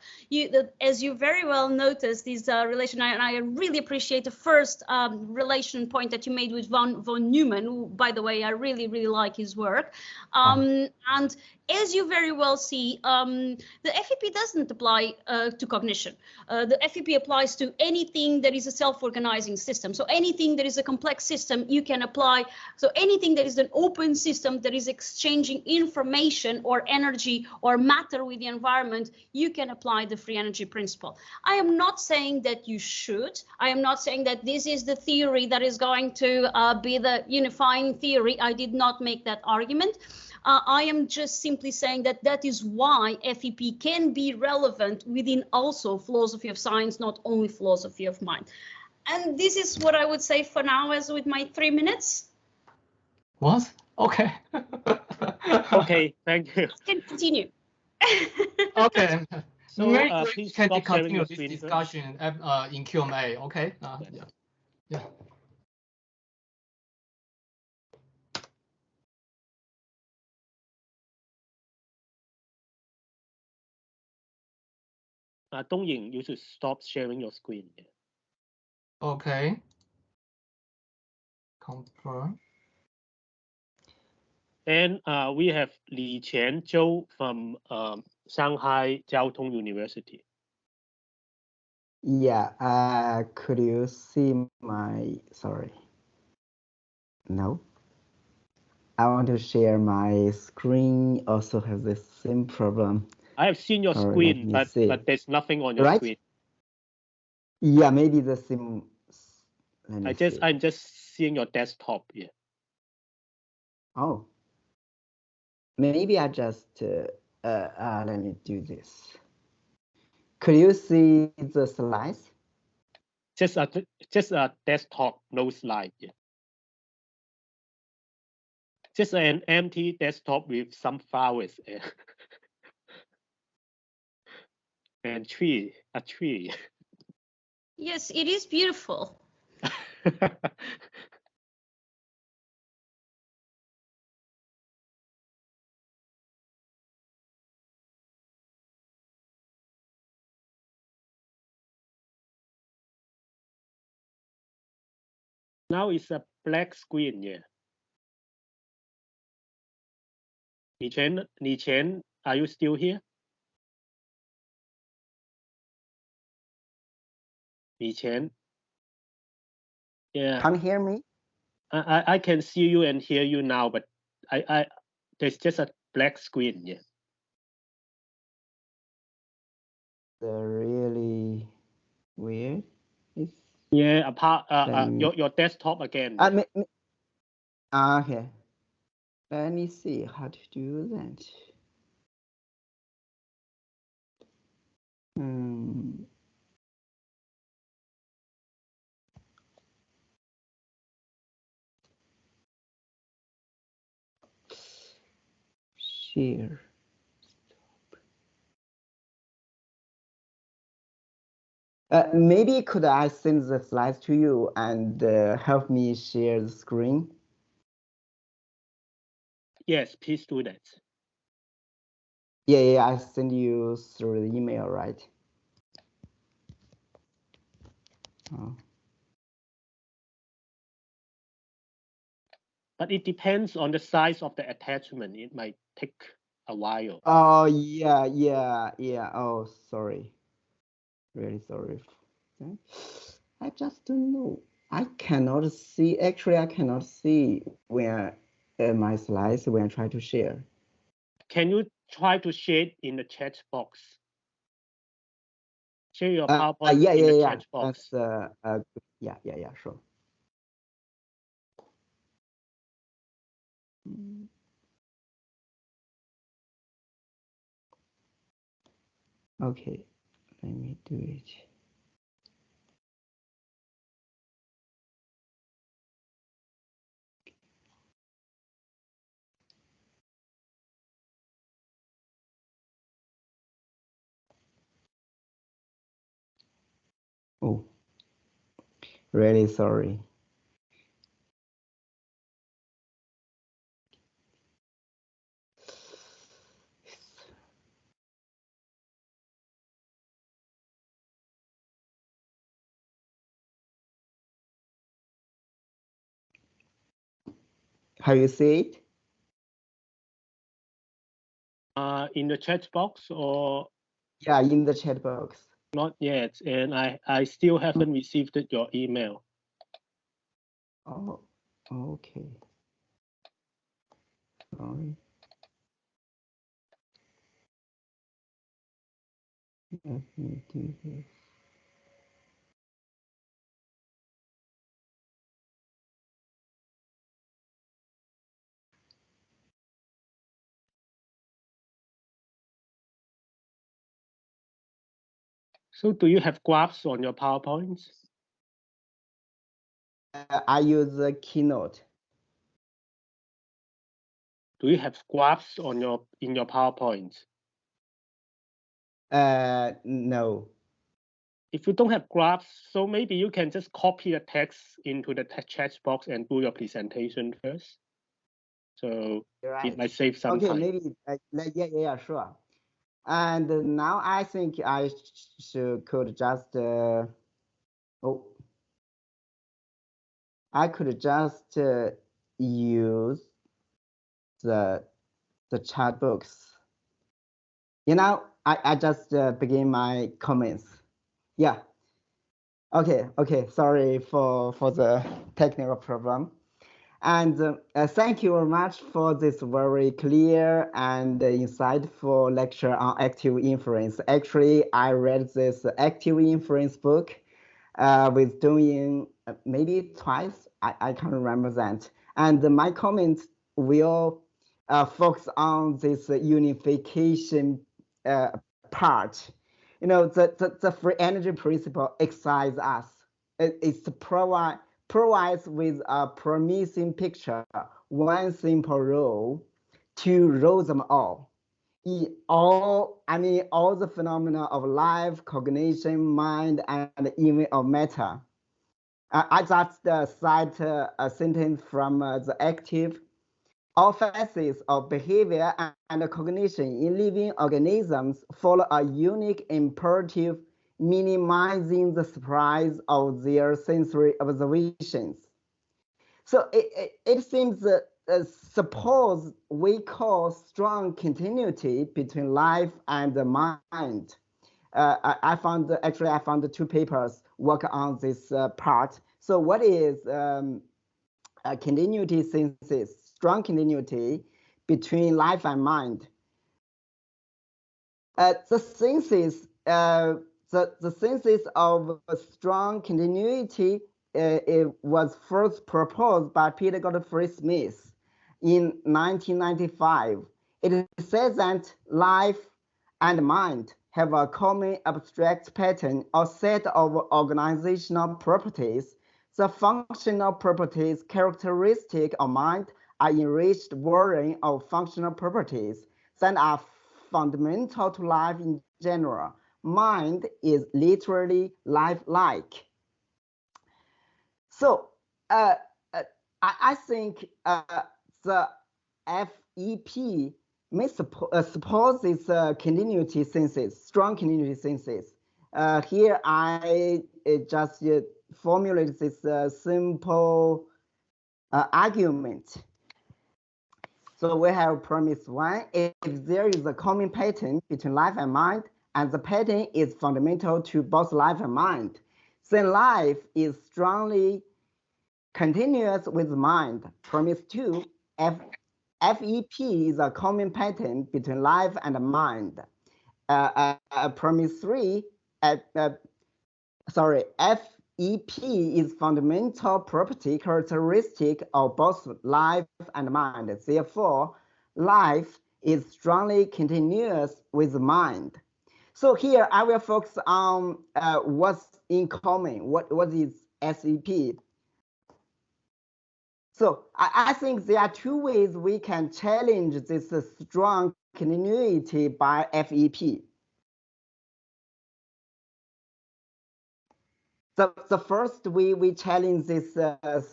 As you very well noticed, this relation, and I really appreciate the first relation point that you made with von Neumann, who, by the way, I really, really like his work. And as you very well see, the FEP doesn't apply to cognition. The FEP applies to anything that is a self-organizing system. So anything that is a complex system, you can apply. So anything that is an open system that is exchanging information or energy or matter with the environment, you can apply the free energy principle. I am not saying that you should. I am not saying that this is the theory that is going to be the unifying theory. I did not make that argument. I am just simply saying that that is why FEP can be relevant within also philosophy of science, not only philosophy of mind. And this is what I would say for now, as with my 3 minutes. What? Okay. Okay, thank you. Can continue. Okay. So maybe we please can stop sharing continue your this screen discussion in Q&A. Okay. Yeah. Dongying, you should stop sharing your screen. Okay. Confirm. And we have Li Qianzhou from Shanghai Jiao Tong University. Yeah, could you see my, sorry. No. I want to share my screen, also has the same problem. I have seen your screen, but there's nothing on your screen. Yeah, maybe the same. I'm just seeing your desktop here. Oh. Maybe I just let me do this. Could you see the slides? Just a desktop, no slide. Yeah. Just an empty desktop with some flowers and a tree. Yes, it is beautiful. Now it's a black screen, yeah. Li Qian, are you still here? Li Qian. Yeah. Can you hear me? I can see you and hear you now, but there's just a black screen, yeah. They're really weird. Yeah, apart your desktop again. Okay. Let me see how to do that. share. Maybe could I send the slides to you and help me share the screen? Yes, please do that. Yeah, I send you through the email, right? Oh. But it depends on the size of the attachment. It might take a while. Oh, yeah. Oh, sorry. Really sorry. I just don't know. I cannot see. Actually, I cannot see where my slides when I try to share. Can you try to share it in the chat box? Share your PowerPoint in the chat box. That's yeah, sure. Okay, let me do it. Oh, really sorry. Have you see it? In the chat box or? Yeah, in the chat box. Not yet, and I still haven't received your email. Oh, okay. Sorry. Let me do this. So do you have graphs on your PowerPoints? I use the Keynote. Do you have graphs on in your PowerPoint? No. If you don't have graphs, so maybe you can just copy the text into the chat box and do your presentation first. So Right. it might save some okay, time. Maybe yeah, sure. And now I think I could just I could just use the chat box. You know, I just begin my comments. Yeah. Okay. Sorry for the technical problem. And thank you very much for this very clear and insightful lecture on active inference. Actually, I read this active inference book with doing maybe twice. I can't remember that. And my comments will focus on this unification part. You know, the free energy principle excites us. It's provides with a promising picture, one simple rule to rule them all. All the phenomena of life, cognition, mind, and even of matter. I just cite a sentence from the active. All facets of behavior and cognition in living organisms follow a unique imperative, minimizing the surprise of their sensory observations. So it seems that suppose we call strong continuity between life and the mind. I found the two papers work on this part. So what is continuity synthesis? Strong continuity between life and mind. The synthesis of strong continuity it was first proposed by Peter Godfrey Smith in 1995. It says that life and mind have a common abstract pattern or set of organizational properties. The functional properties characteristic of mind are enriched version of functional properties. that are fundamental to life in general. Mind is literally lifelike. So I think the FEP may supposes continuity senses, strong continuity senses. Here I just formulate this simple argument. So we have premise one: if there is a common pattern between life and mind, and the pattern is fundamental to both life and mind, then life is strongly continuous with mind. Premise two: FEP is a common pattern between life and mind. Premise three: FEP is fundamental property characteristic of both life and mind. Therefore, life is strongly continuous with mind. So here I will focus on what's in common. What is SEP? So I think there are two ways we can challenge this strong continuity by FEP. The first way we challenge this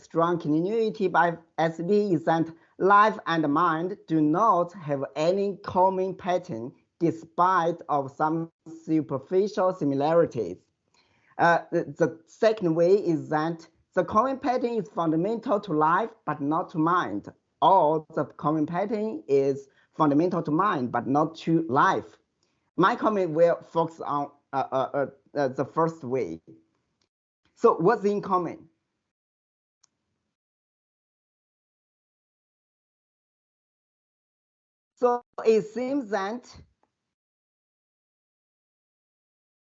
strong continuity by SEP is that life and mind do not have any common pattern despite of some superficial similarities. The second way is that the common pattern is fundamental to life but not to mind, or the common pattern is fundamental to mind but not to life. My comment will focus on the first way. So what's in common? So it seems that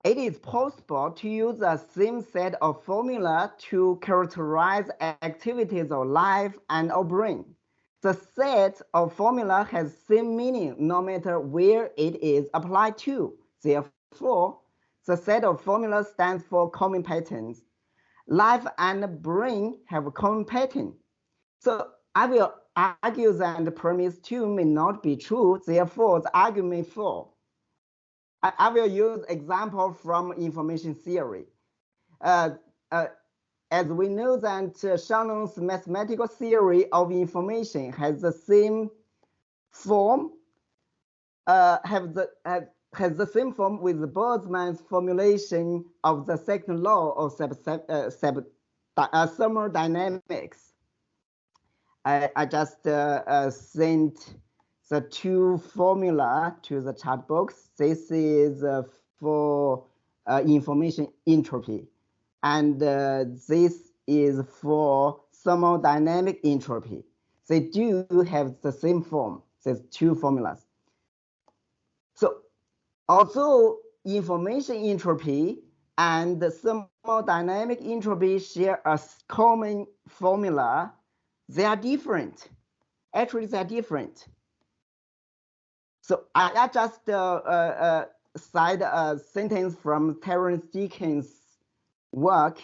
it is possible to use the same set of formula to characterize activities of life and of brain. The set of formula has same meaning no matter where it is applied to. Therefore, the set of formulas stands for common patterns. Life and brain have a common pattern. So I will argue that premise 2 may not be true. Therefore, the argument may fall. I will use example from information theory. As we know that Shannon's mathematical theory of information has the same form, has the same form with Boltzmann's formulation of the second law of thermodynamics. I just sent the two formula to the chat box. This is for information entropy, and this is for thermodynamic entropy. They do have the same form, these two formulas. So although information entropy and thermodynamic entropy share a common formula, they are different. Actually, they are different. So I just cite a sentence from Terence Dickens' work.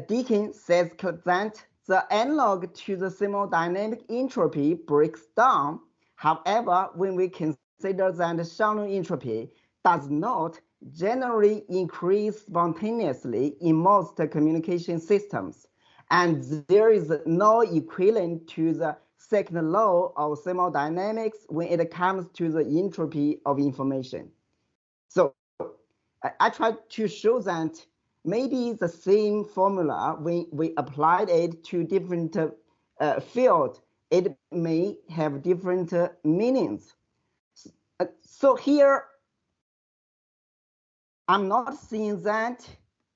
Dickens says that the analog to the thermodynamic entropy breaks down. However, when we consider that Shannon entropy does not generally increase spontaneously in most communication systems, and there is no equivalent to the second law of thermodynamics when it comes to the entropy of information. So I tried to show that maybe the same formula, when we applied it to different fields, it may have different meanings. So here, I'm not seeing that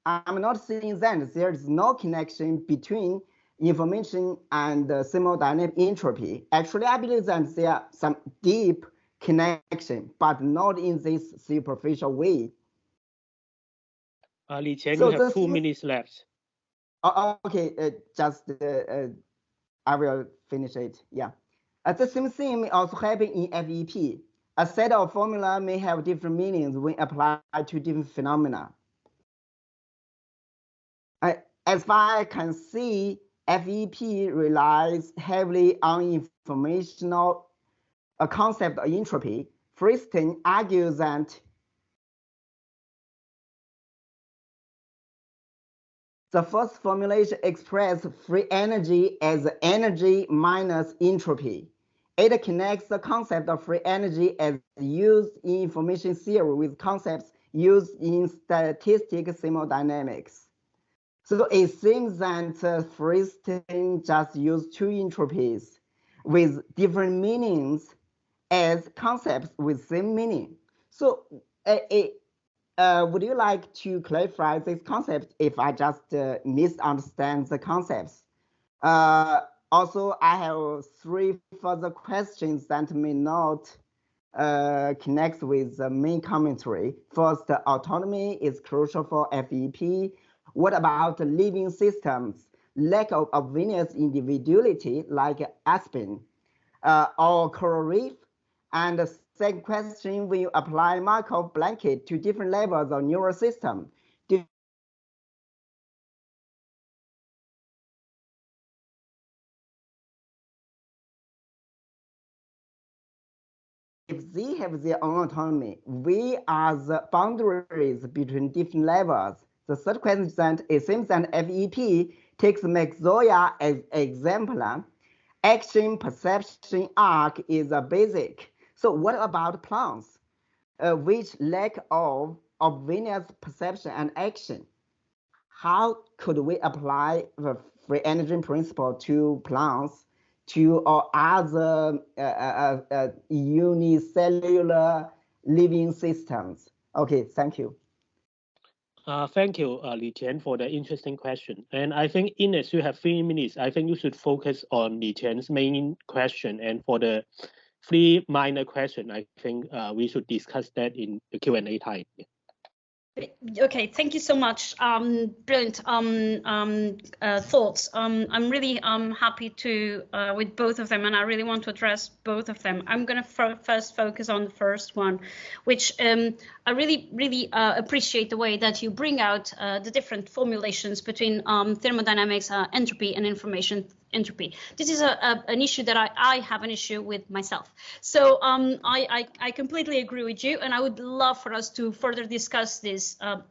there is no connection between information and thermodynamic entropy. Actually, I believe that there are some deep connection, but not in this superficial way. Li Chen, so you have 2 minutes left. Okay, I will finish it. Yeah. The same thing may also happen in FEP. A set of formula may have different meanings when applied to different phenomena. As far as I can see, FEP relies heavily on informational concept of entropy. Friston argues that the first formulation expresses free energy as energy minus entropy. It connects the concept of free energy as used in information theory with concepts used in statistical thermodynamics. So it seems that Friston just used two entropies with different meanings as concepts with same meaning. So would you like to clarify this concept if I just misunderstand the concepts? Also, I have three further questions that may not connect with the main commentary. First, autonomy is crucial for FEP. What about living systems? Lack of obvious individuality like aspen or coral reef? And the second question, when you apply Markov blanket to different levels of neural system, if they have their own autonomy, we are the boundaries between different levels. The third question is that it seems that FEP takes Maxoya as example. Action perception arc is a basic. So what about plants, which lack of obvious perception and action? How could we apply the free energy principle to plants, to other unicellular living systems? Okay, thank you. Thank you, Li Qian, for the interesting question. And I think, Inês, you have 3 minutes. I think you should focus on Li Qian's main question. And for the 3 minor question, I think we should discuss that in the Q&A time. Okay, thank you so much. Brilliant thoughts. I'm really happy to with both of them, and I really want to address both of them. I'm going to first focus on the first one, which I really appreciate the way that you bring out the different formulations between thermodynamics, entropy, and information entropy. This is an issue that I have an issue with myself. So I completely agree with you, and I would love for us to further discuss this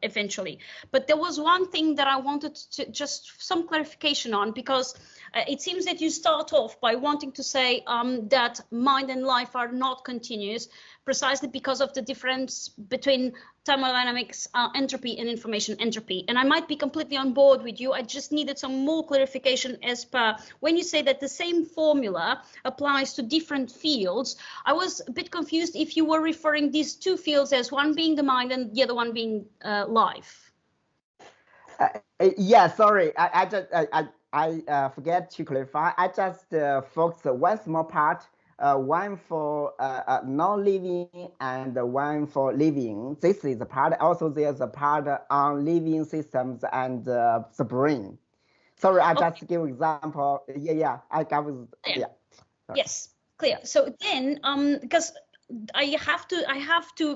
eventually. But there was one thing that I wanted to just some clarification on, because it seems that you start off by wanting to say that mind and life are not continuous, precisely because of the difference between thermodynamics entropy and information entropy. And I might be completely on board with you. I just needed some more clarification as per when you say that the same formula applies to different fields. I was a bit confused if you were referring these two fields as one being the mind and the other one being life. Yeah, sorry, I forget to clarify. I just focused one small part, one for non-living and one for living. This is a part. Also, there's a part on living systems and the brain. Sorry, I just give example. I got yeah. Yes, clear. So then, because I have to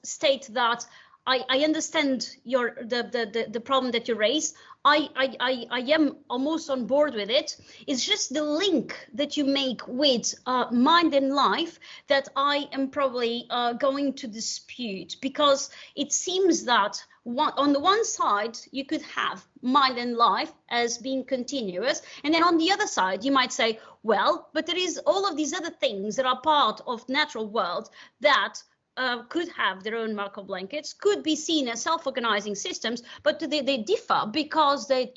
state that I understand the problem that you raise. I am almost on board with it. It's just the link that you make with mind and life that I am probably going to dispute, because it seems that on the one side you could have mind and life as being continuous, and then on the other side you might say, well, but there is all of these other things that are part of the natural world that could have their own Markov blankets, could be seen as self-organizing systems, but they differ because they're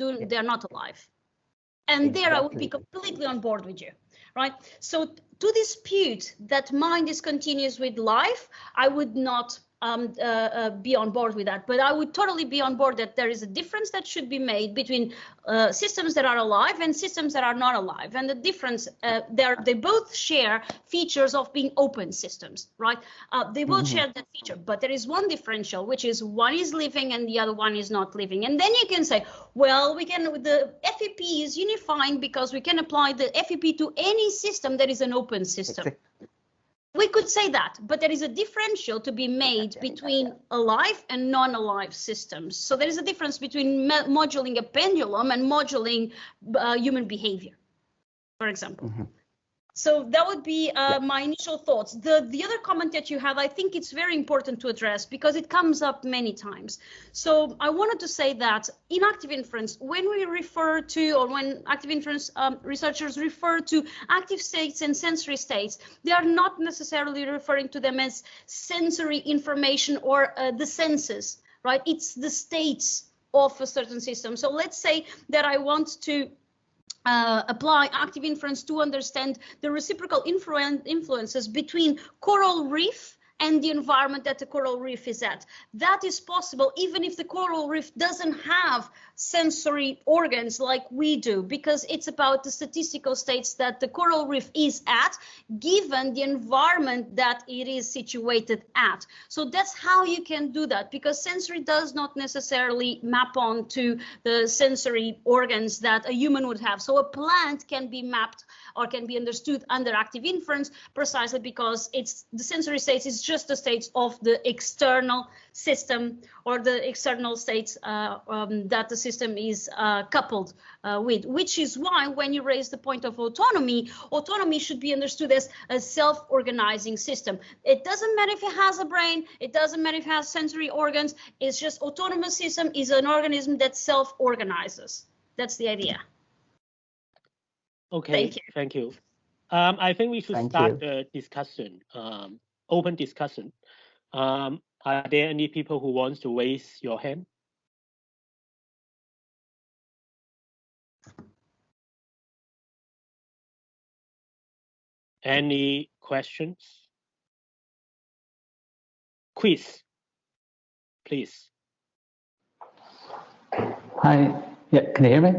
not alive. And exactly. There I would be completely on board with you, right? So to dispute that mind is continuous with life, I would not be on board with that, but I would totally be on board that there is a difference that should be made between systems that are alive and systems that are not alive, and the difference they both share features of being open systems, right? They both share that feature, but there is one differential, which is one is living and the other one is not living. And then you can say, well, the FEP is unifying because we can apply the FEP to any system that is an open system. we could say that, but there is a differential to be made between alive and non-alive systems. So there is a difference between modeling a pendulum and modeling human behavior, for example. Mm-hmm. So that would be my initial thoughts. The other comment that you have, I think it's very important to address because it comes up many times. So I wanted to say that in active inference, when we refer to, or when active inference researchers refer to active states and sensory states, they are not necessarily referring to them as sensory information or the senses, right? It's the states of a certain system. So let's say that I want to apply active inference to understand the reciprocal influences between coral reef and the environment that the coral reef is at. That is possible even if the coral reef doesn't have sensory organs like we do, because it's about the statistical states that the coral reef is at, given the environment that it is situated at. So that's how you can do that, because sensory does not necessarily map on to the sensory organs that a human would have. So a plant can be mapped or can be understood under active inference precisely because it's the sensory states is just the states of the external system or the external states that the system is coupled with, which is why when you raise the point of autonomy, autonomy should be understood as a self-organizing system. It doesn't matter if it has a brain, it doesn't matter if it has sensory organs, it's just autonomous system is an organism that self-organizes. That's the idea. Okay, thank you. I think we should start the discussion, open discussion. Are there any people who wants to raise your hand? Any questions? Quiz, please. Hi, yeah, can you hear me?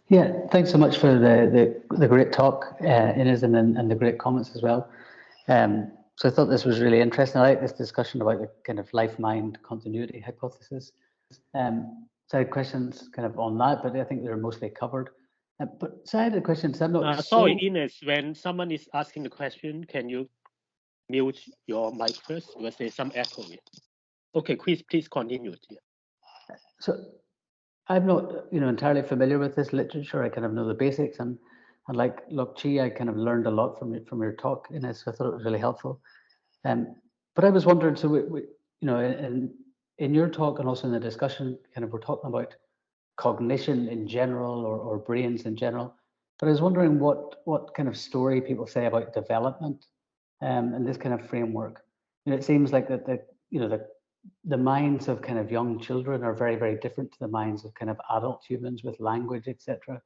Yeah, thanks so much for the great talk, Inês, and the great comments as well. So I thought this was really interesting. I like this discussion about the kind of life-mind continuity hypothesis. So I had questions kind of on that, but I think they're mostly covered. But so I had a question. So I'm not sorry, Inês, when someone is asking the question, can you mute your mic first? Because there's some echo here. Okay, please continue. Yeah. So I'm not, entirely familiar with this literature. I kind of know the basics, and like Lok Chi, I kind of learned a lot from your talk, Inês. So I thought it was really helpful. But I was wondering, so in your talk and also in the discussion, kind of we're talking about cognition in general or brains in general. But I was wondering what kind of story people say about development in this kind of framework. It seems like that the minds of kind of young children are very, very different to the minds of kind of adult humans with language, etc.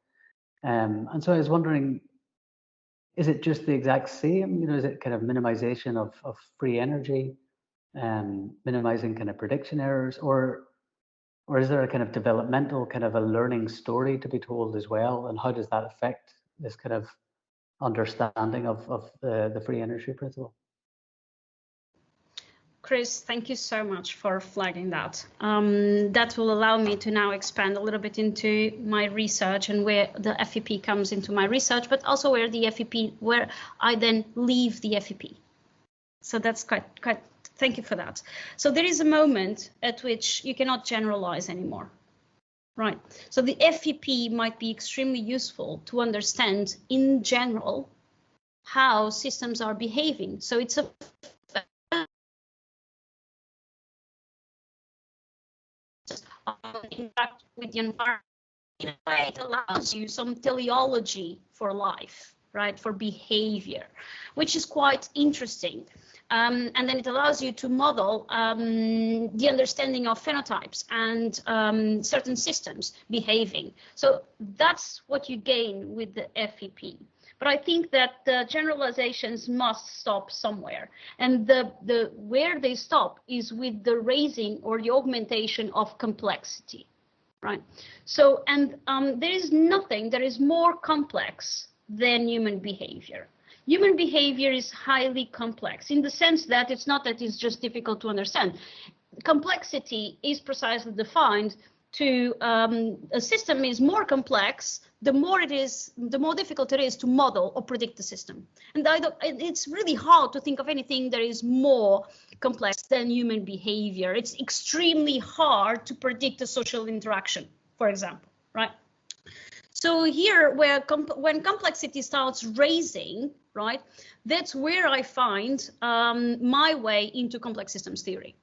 And so I was wondering, is it just the exact same? Is it kind of minimization of free energy, minimizing kind of prediction errors, or is there a kind of developmental kind of a learning story to be told as well? And how does that affect this kind of understanding of the free energy principle? Chris, thank you so much for flagging that. That will allow me to now expand a little bit into my research and where the FEP comes into my research, but also where I then leave the FEP. So that's quite, thank you for that. So there is a moment at which you cannot generalize anymore, right? So the FEP might be extremely useful to understand in general how systems are behaving. So it's a interact with the environment. In a way, it allows you some teleology for life, right, for behavior, which is quite interesting. And then it allows you to model the understanding of phenotypes and certain systems behaving. So that's what you gain with the FEP. But I think that the generalizations must stop somewhere, and where they stop is with the raising or the augmentation of complexity, right? So, and there is nothing that is more complex than human behavior. Human behavior is highly complex in the sense that it's not that it's just difficult to understand. Complexity is precisely defined to a system is more complex, the more difficult it is to model or predict the system. And it's really hard to think of anything that is more complex than human behavior. It's extremely hard to predict a social interaction, for example, right? So here, when complexity starts raising, right, that's where I find my way into complex systems theory.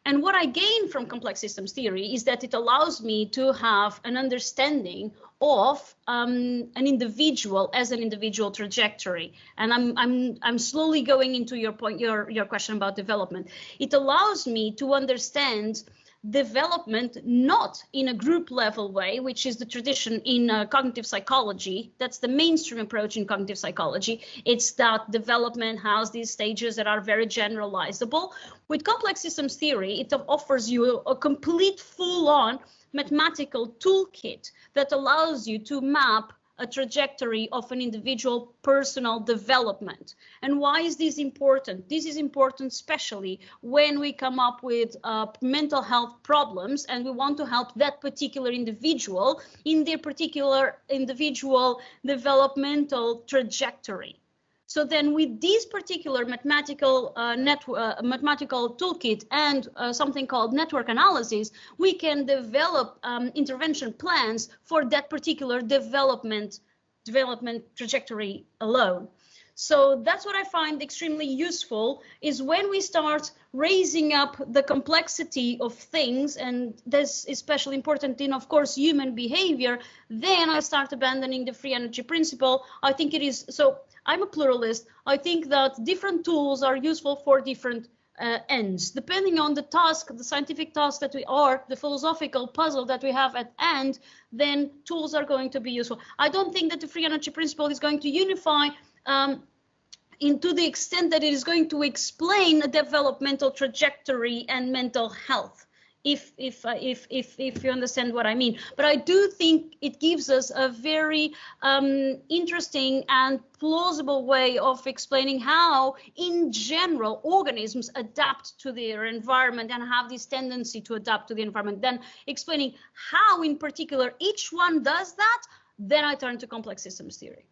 And what I gain from complex systems theory is that it allows me to have an understanding of an individual as an individual trajectory. And I'm slowly going into your point, your question about development. It allows me to understand development not in a group level way, which is the tradition in cognitive psychology. That's the mainstream approach in cognitive psychology. It's that development has these stages that are very generalizable. With complex systems theory, it offers you a complete full-on mathematical toolkit that allows you to map a trajectory of an individual personal development. And why is this important? This is important especially when we come up with mental health problems and we want to help that particular individual in their particular individual developmental trajectory. So then with this particular mathematical toolkit and something called network analysis, we can develop intervention plans for that particular development trajectory alone. So that's what I find extremely useful, is when we start raising up the complexity of things, and that's especially important in, of course, human behavior, then I start abandoning the free energy principle. I think it is, so I'm a pluralist. I think that different tools are useful for different ends, depending on the task, the scientific task that we are, the philosophical puzzle that we have at hand, then tools are going to be useful. I don't think that the free energy principle is going to unify into the extent that it is going to explain a developmental trajectory and mental health, if you understand what I mean. But I do think it gives us a very interesting and plausible way of explaining how, in general, organisms adapt to their environment and have this tendency to adapt to the environment. Then explaining how, in particular, each one does that, then I turn to complex systems theory.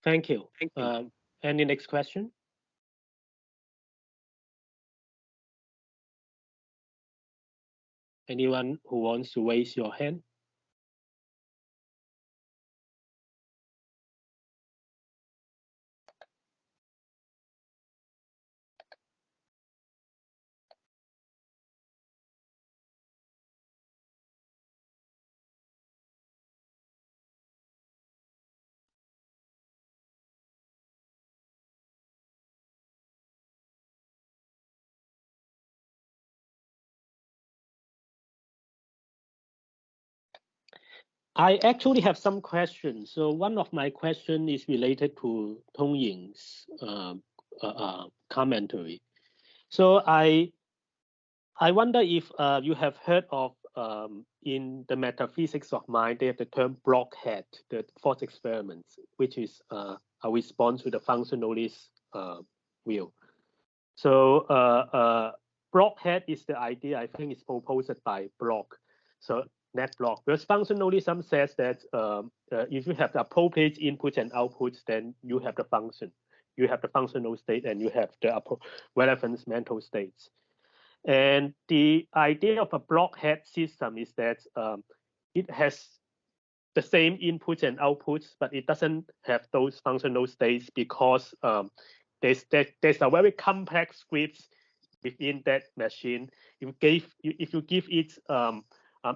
Thank you. Any next question? Anyone who wants to raise your hand? I actually have some questions. So one of my questions is related to Tong Ying's commentary. So I wonder if you have heard of, in the metaphysics of mind, they have the term blockhead, the thought experiments, which is a response to the functionalist view. So blockhead is the idea, I think, is proposed by Bloch. So net block. Whereas functionalism says that if you have the appropriate inputs and outputs, then you have the function. You have the functional state and you have the relevant mental states. And the idea of a blockhead system is that it has the same inputs and outputs, but it doesn't have those functional states because there's a very complex scripts within that machine. If you give it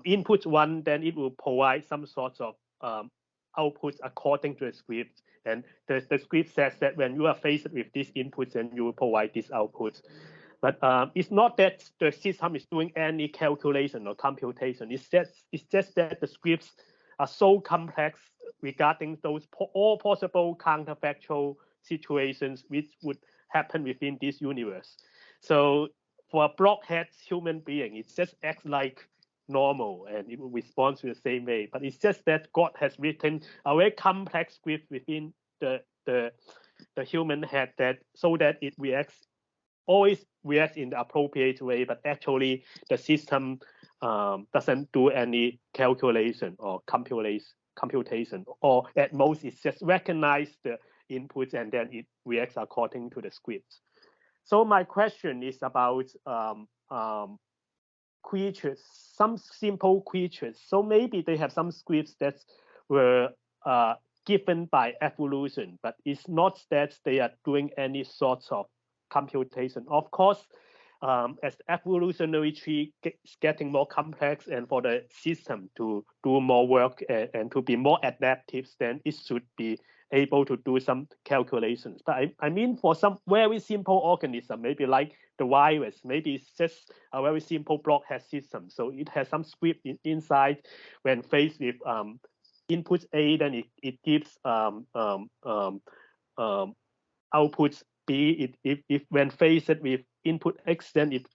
input one, then it will provide some sorts of outputs according to the script. And the script says that when you are faced with these inputs, then you will provide these outputs. But it's not that the system is doing any calculation or computation. It's just that the scripts are so complex regarding those all possible counterfactual situations which would happen within this universe. So for a blockhead human being, it just acts like normal and it will respond to the same way. But it's just that God has written a very complex script within the human head that so that it reacts always reacts in the appropriate way, but actually the system doesn't do any calculation or computation, or at most it just recognizes the inputs and then it reacts according to the scripts. So my question is about creatures, some simple creatures. So maybe they have some scripts that were given by evolution, but it's not that they are doing any sorts of computation. Of course, as evolutionary tree is getting more complex and for the system to do more work and to be more adaptive, then it should be able to do some calculations. But I mean, for some very simple organism, maybe like the virus, maybe it's just a very simple blockhead system. So it has some script inside. When faced with input A, then it gives outputs B. If when faced with input X, then it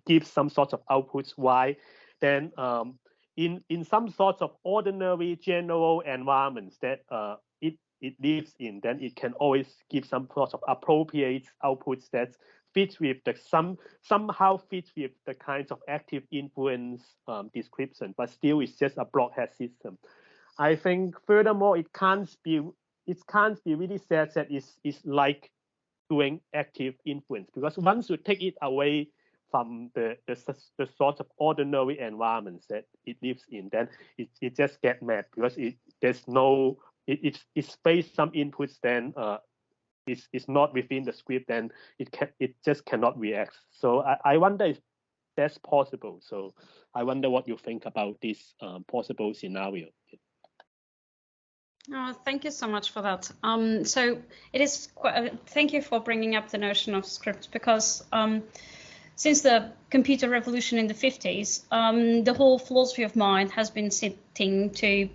gives some sort of outputs Y. Then in some sorts of ordinary general environments that it lives in, then it can always give some sort of appropriate outputs that fit with the somehow fit with the kinds of active influence description, but still it's just a blockhead system. I think furthermore it can't be really said that it's like doing active influence, because once you take it away from the sort of ordinary environments that it lives in, then it just gets mad, because it's faced some inputs, then it's not within the script, then it just cannot react. So I wonder if that's possible. So I wonder what you think about this possible scenario. Thank you so much for that. So it is thank you for bringing up the notion of script, because since the computer revolution in the 50s, the whole philosophy of mind has been sitting to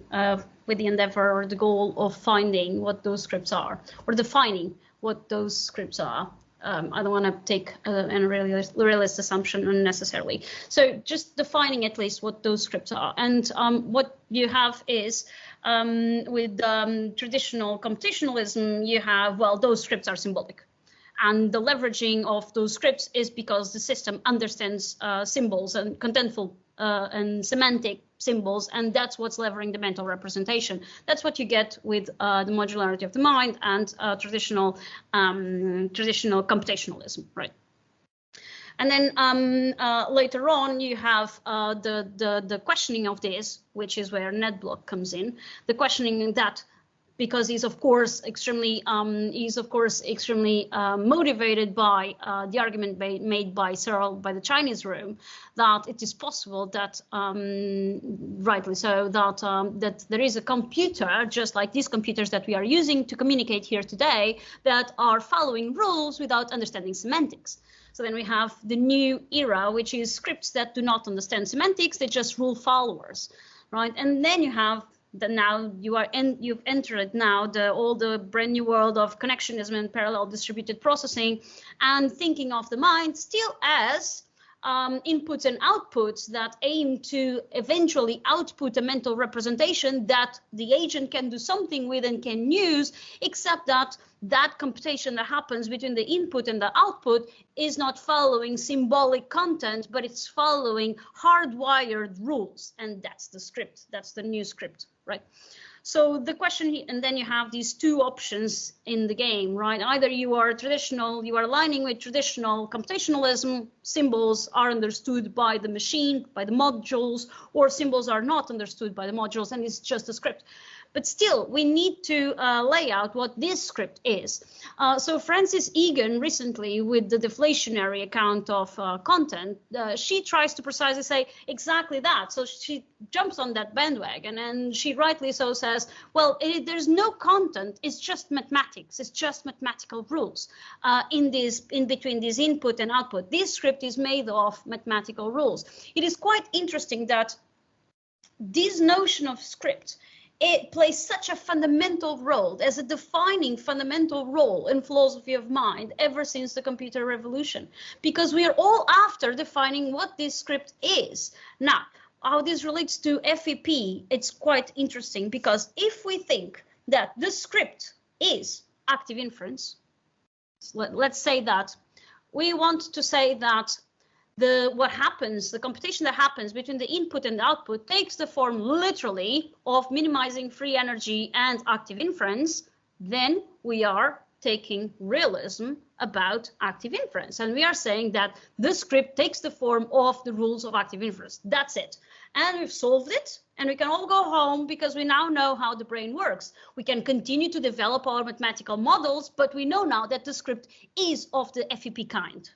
with the endeavor or the goal of finding what those scripts are, or defining what those scripts are. I don't want to take a realist assumption unnecessarily. So just defining at least what those scripts are. And what you have is with traditional computationalism, you have, well, those scripts are symbolic. And the leveraging of those scripts is because the system understands symbols and contentful and semantic symbols, and that's what's levering the mental representation. That's what you get with the modularity of the mind and traditional computationalism, right? And then later on, you have the questioning of this, which is where NetBlock comes in. The questioning that, because he's of course extremely motivated by the argument made by Searle by the Chinese room, that it is possible that rightly so that there is a computer just like these computers that we are using to communicate here today that are following rules without understanding semantics. So then we have the new era, which is scripts that do not understand semantics, they just rule followers, right? And then you have now you've entered now all the brand new world of connectionism and parallel distributed processing, and thinking of the mind still as inputs and outputs that aim to eventually output a mental representation that the agent can do something with and can use, except that that computation that happens between the input and the output is not following symbolic content, but it's following hardwired rules. And that's the script, that's the new script, right? So the question, and then you have these two options in the game, right? Either you are aligning with traditional computationalism, symbols are understood by the machine, by the modules, or symbols are not understood by the modules, and it's just a script. But still, we need to lay out what this script is. So Frances Egan recently, with the deflationary account of content, she tries to precisely say exactly that. So she jumps on that bandwagon, and she rightly so says, well, there's no content, it's just mathematics, it's just mathematical rules in between this input and output. This script is made of mathematical rules. It is quite interesting that this notion of script, it plays such a fundamental role, as a defining fundamental role in philosophy of mind ever since the computer revolution, because we are all after defining what this script is. Now, how this relates to FEP, it's quite interesting, because if we think that the script is active inference, let's say that we want to say that the computation that happens between the input and the output takes the form literally of minimizing free energy and active inference, then we are taking realism about active inference. And we are saying that the script takes the form of the rules of active inference. That's it. And we've solved it, and we can all go home because we now know how the brain works. We can continue to develop our mathematical models, but we know now that the script is of the FEP kind.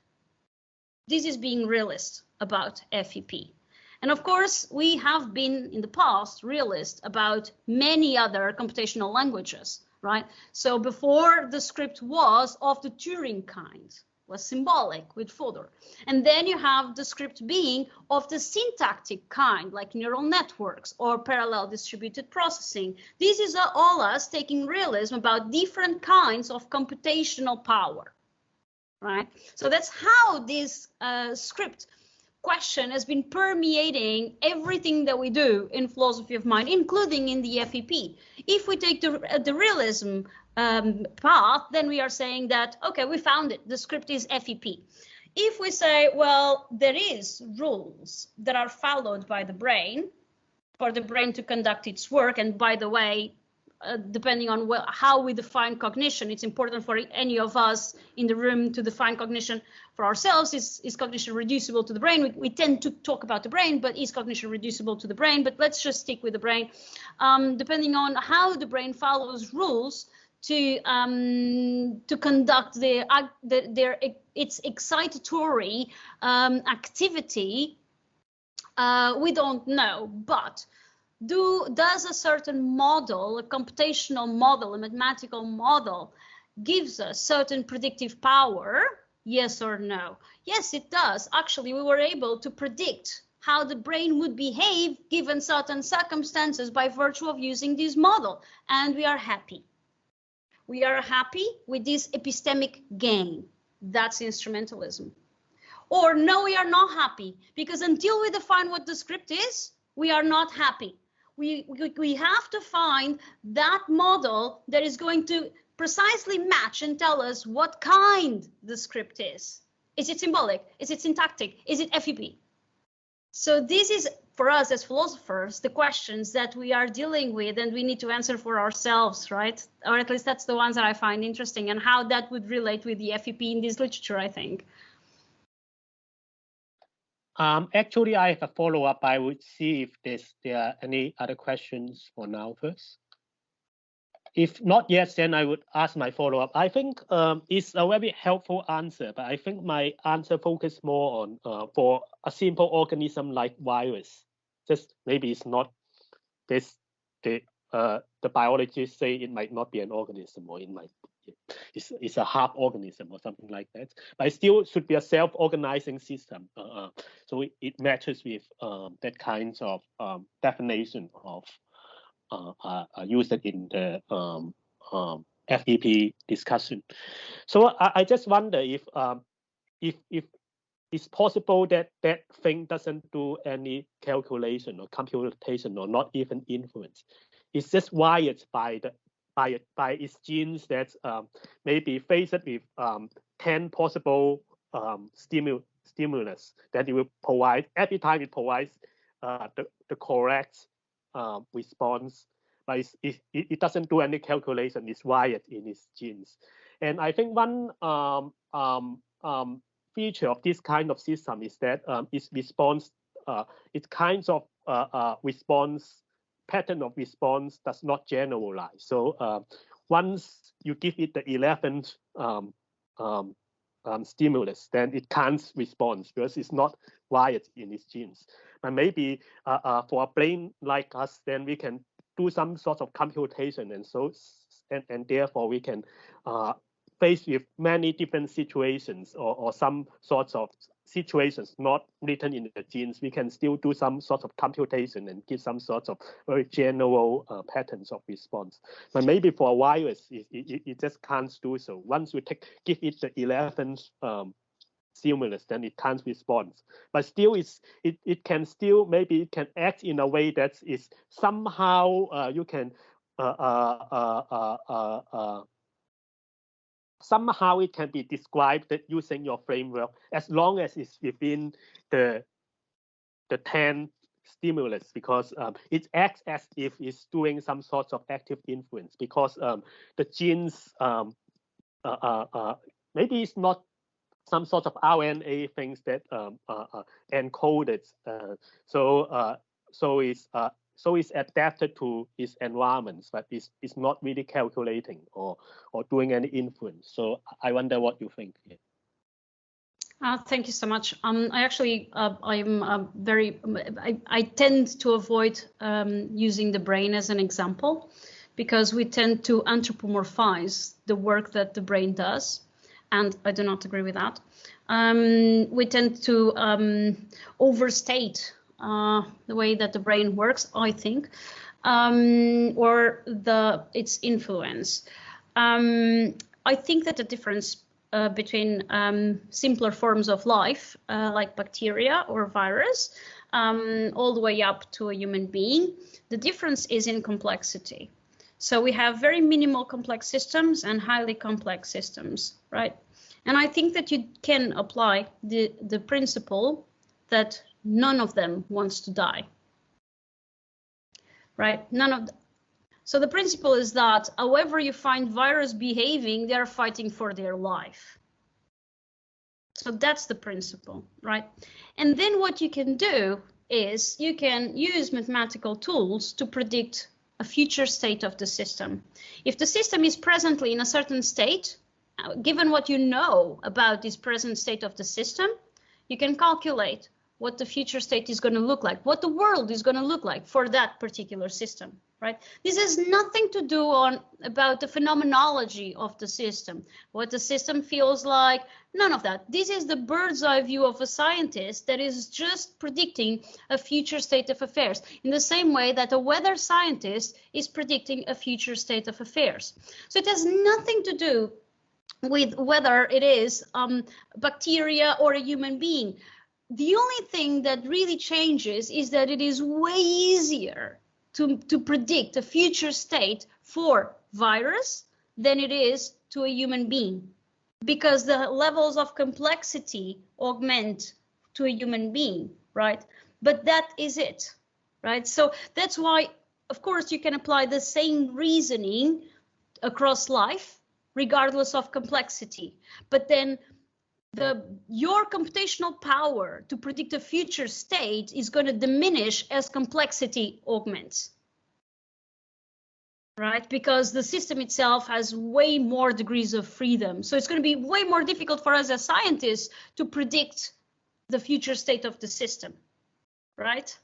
This is being realist about FEP. And of course, we have been in the past realist about many other computational languages, right? So before the script was of the Turing kind, was symbolic with fodder. And then you have the script being of the syntactic kind, like neural networks or parallel distributed processing. This is all us taking realism about different kinds of computational power, right? So that's how this script question has been permeating everything that we do in philosophy of mind, including in the FEP. If we take the realism path, then we are saying that, okay, we found it, the script is FEP. If we say, well, there is rules that are followed by the brain for the brain to conduct its work, and by the way, depending on how we define cognition, it's important for any of us in the room to define cognition for ourselves. Is cognition reducible to the brain? We tend to talk about the brain, but is cognition reducible to the brain? But let's just stick with the brain. Depending on how the brain follows rules to conduct its excitatory activity, we don't know, but does a certain model, a computational model, a mathematical model, gives us certain predictive power? Yes or no? Yes, it does. Actually, we were able to predict how the brain would behave given certain circumstances by virtue of using this model, and we are happy. We are happy with this epistemic gain. That's instrumentalism. Or no, we are not happy, because until we define what the script is, we are not happy. We have to find that model that is going to precisely match and tell us what kind the script is. Is it symbolic? Is it syntactic? Is it FEP? So this is, for us as philosophers, the questions that we are dealing with and we need to answer for ourselves, right? Or at least that's the ones that I find interesting, and how that would relate with the FEP in this literature, I think. Actually, I have a follow-up. I would see if there are any other questions for now first. If not yet, then I would ask my follow-up. I think it's a very helpful answer, but I think my answer focus more on for a simple organism like virus. Just maybe it's not this the biologists say it might not be an organism, or it might it's a half organism or something like that. But it still should be a self-organizing system. So it matches with that kinds of definition of used in the FEP discussion. So I just wonder if it's possible that that thing doesn't do any calculation or computation or not even influence. It's just wired by its genes that maybe faced with 10 possible stimulus that it will provide. Every time it provides the correct response, but it doesn't do any calculation. It's wired in its genes. And I think one feature of this kind of system is that its response, its kinds of response, pattern of response does not generalize. So once you give it the 11th stimulus, then it can't respond because it's not wired in its genes. But maybe for a brain like us, then we can do some sort of computation, and therefore we can face with many different situations or some sorts of situations not written in the genes. We can still do some sort of computation and give some sorts of very general patterns of response. But maybe for a virus, it just can't do so. Once you give it the 11th stimulus, then it can't respond. But still, it can still, maybe it can act in a way that is somehow you can somehow it can be described using your framework as long as it's within the 10 stimulus, because it acts as if it's doing some sort of active influence, because the genes maybe it's not some sort of RNA things that encoded, so it's adapted to its environments, but it's not really calculating or doing any influence. So I wonder what you think. Thank you so much. I actually, I tend to avoid using the brain as an example, because we tend to anthropomorphize the work that the brain does, and I do not agree with that. We tend to overstate the way that the brain works, I think, or its influence. I think that the difference between simpler forms of life, like bacteria or virus, all the way up to a human being, the difference is in complexity. So we have very minimal complex systems and highly complex systems, right? And I think that you can apply the principle that none of them wants to die, right? So the principle is that however you find virus behaving, they're fighting for their life. So that's the principle, right? And then what you can do is you can use mathematical tools to predict a future state of the system. If the system is presently in a certain state, given what you know about this present state of the system, you can calculate what the future state is going to look like, what the world is going to look like for that particular system, right? This has nothing to do about the phenomenology of the system, what the system feels like, none of that. This is the bird's eye view of a scientist that is just predicting a future state of affairs, in the same way that a weather scientist is predicting a future state of affairs. So it has nothing to do with whether it is bacteria or a human being. The only thing that really changes is that it is way easier to predict a future state for virus than it is to a human being, because the levels of complexity augment to a human being, right? But that is it, right? So that's why, of course, you can apply the same reasoning across life, regardless of complexity. But then your computational power to predict a future state is going to diminish as complexity augments, right? Because the system itself has way more degrees of freedom. So it's going to be way more difficult for us as scientists to predict the future state of the system, right?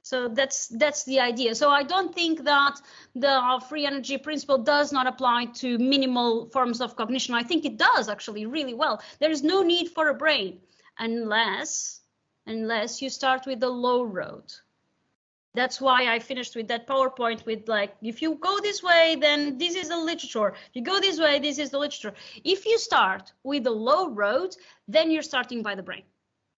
So that's the idea. So I don't think that the free energy principle does not apply to minimal forms of cognition. I think it does actually really well. There is no need for a brain unless you start with the low road. That's why I finished with that PowerPoint with, like, if you go this way, then this is the literature. If you go this way, this is the literature. If you start with the low road, then you're starting by the brain,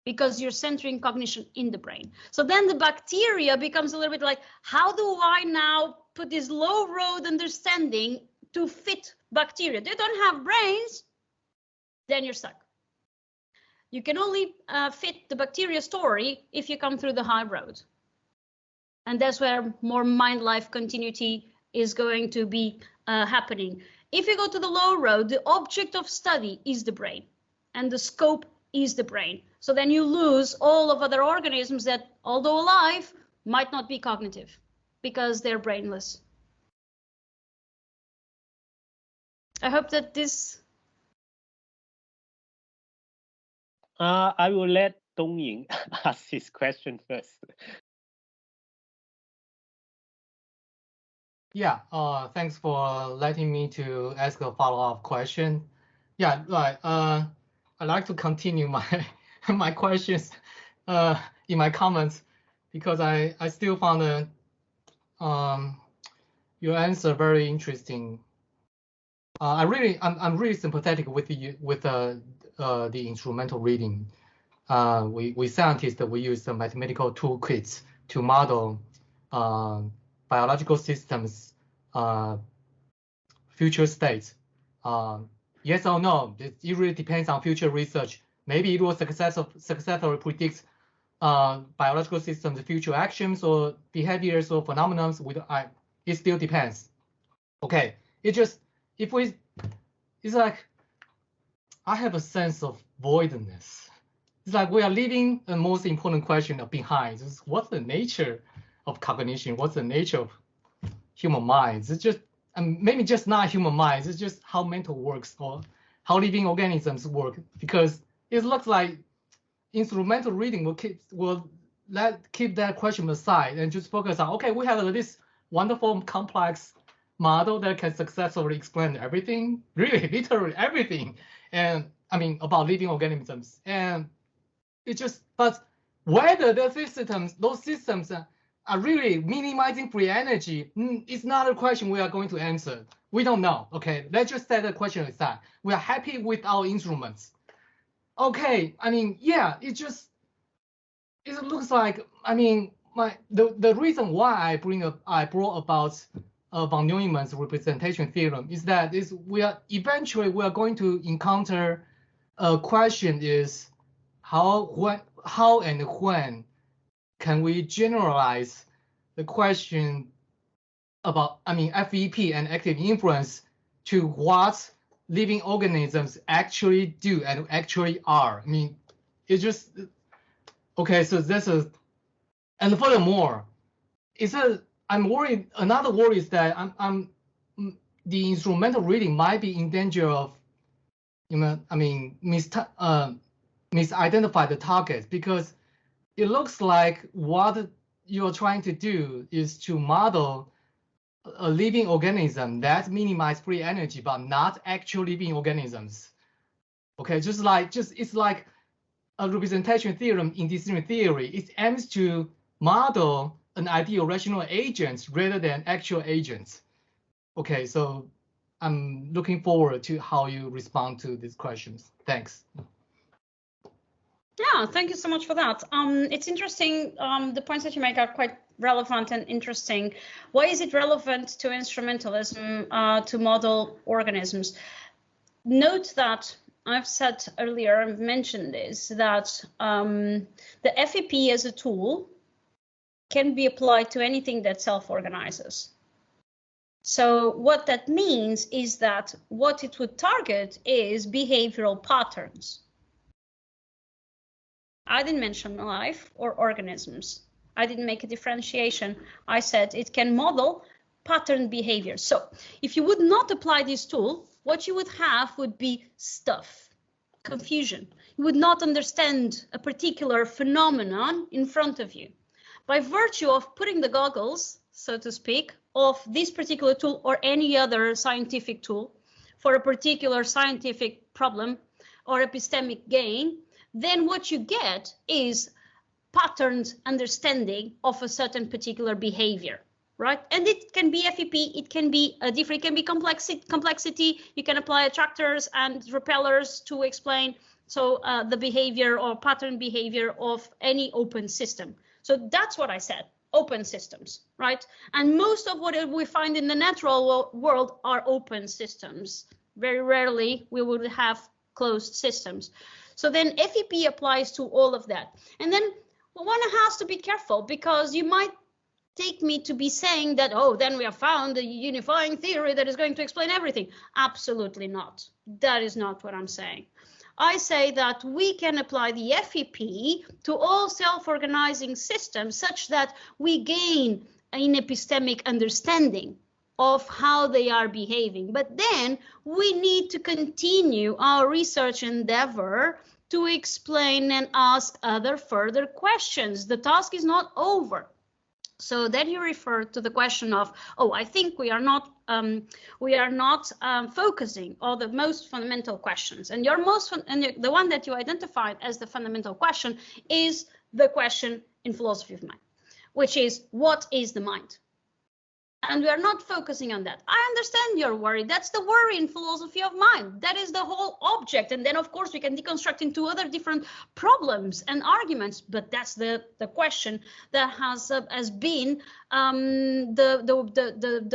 because you're centering cognition in the brain. So then the bacteria becomes a little bit like, how do I now put this low road understanding to fit bacteria? They don't have brains, then you're stuck. You can only fit the bacteria story if you come through the high road. And that's where more mind-life continuity is going to be happening. If you go to the low road, the object of study is the brain, and the scope is the brain. So then you lose all of other organisms that, although alive, might not be cognitive because they're brainless. I hope that this... I will let Dongying ask his question first. Yeah, thanks for letting me to ask a follow-up question. Yeah, right. I'd like to continue my questions in my comments, because I still found your answer very interesting. I'm really sympathetic with the instrumental reading. We scientists, we use the mathematical toolkits to model biological systems, future states, Yes or no? It really depends on future research. Maybe it will successfully predict biological systems' future actions or behaviors or phenomena. It still depends. Okay, it's like I have a sense of voidness. It's like we are leaving the most important question behind. What's the nature of cognition? What's the nature of human minds? It's just maybe just not human minds. It's just how mental works or how living organisms work. Because it looks like instrumental reading will keep that question aside and just focus on, okay, we have this wonderful complex model that can successfully explain everything, really literally everything, and I mean about living organisms. And it just, but whether those systems are really minimizing free energy is not a question we are going to answer. We don't know. Okay, let's just set the question aside. We are happy with our instruments. Okay, I mean, yeah, it looks like, I mean, the reason why I brought about von Neumann's representation theorem is that we are going to encounter a question is how and when can we generalize the question about, I mean, FEP and active influence to what living organisms actually do and actually are. I mean, it's just, okay, so and furthermore, I'm worried, another worry is that the instrumental reading might be in danger of, I mean, misidentify the target, because it looks like what you're trying to do is to model a living organism that minimize free energy, but not actual living organisms. Okay, it's like a representation theorem in decision theory. It aims to model an ideal rational agent rather than actual agents. Okay, so I'm looking forward to how you respond to these questions. Thanks. Yeah, thank you so much for that. It's interesting. The points that you make are quite relevant and interesting. Why is it relevant to instrumentalism to model organisms? Note that I've said earlier, I've mentioned this, that the FEP as a tool can be applied to anything that self-organizes. So what that means is that what it would target is behavioral patterns. I didn't mention life or organisms. I didn't make a differentiation. I said it can model pattern behavior. So if you would not apply this tool, what you would have would be stuff, confusion. You would not understand a particular phenomenon in front of you. By virtue of putting the goggles, so to speak, of this particular tool or any other scientific tool for a particular scientific problem or epistemic gain, then what you get is patterned understanding of a certain particular behavior, right? And it can be FEP, it can be different, it can be complexity. You can apply attractors and repellers to explain the behavior or pattern behavior of any open system. So that's what I said, open systems, right? And most of what we find in the natural world are open systems. Very rarely we would have closed systems. So then FEP applies to all of that. And then one has to be careful, because you might take me to be saying that, oh, then we have found a unifying theory that is going to explain everything. Absolutely not. That is not what I'm saying. I say that we can apply the FEP to all self-organizing systems such that we gain an epistemic understanding of how they are behaving. But then we need to continue our research endeavor to explain and ask other further questions. The task is not over. So then you refer to the question of, oh, I think we are not focusing on the most fundamental questions. And the one that you identified as the fundamental question is the question in philosophy of mind, which is, what is the mind? And we are not focusing on that. I understand your worry. That's the worry in philosophy of mind. That is the whole object. And then, of course, we can deconstruct into other different problems and arguments. But that's the question that has been the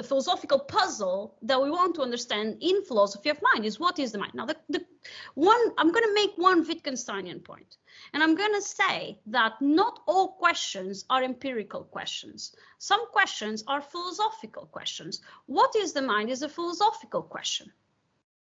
philosophical puzzle that we want to understand in philosophy of mind is what is the mind. Now, I'm going to make one Wittgensteinian point. And I'm going to say that not all questions are empirical questions. Some questions are philosophical questions. What is the mind is a philosophical question,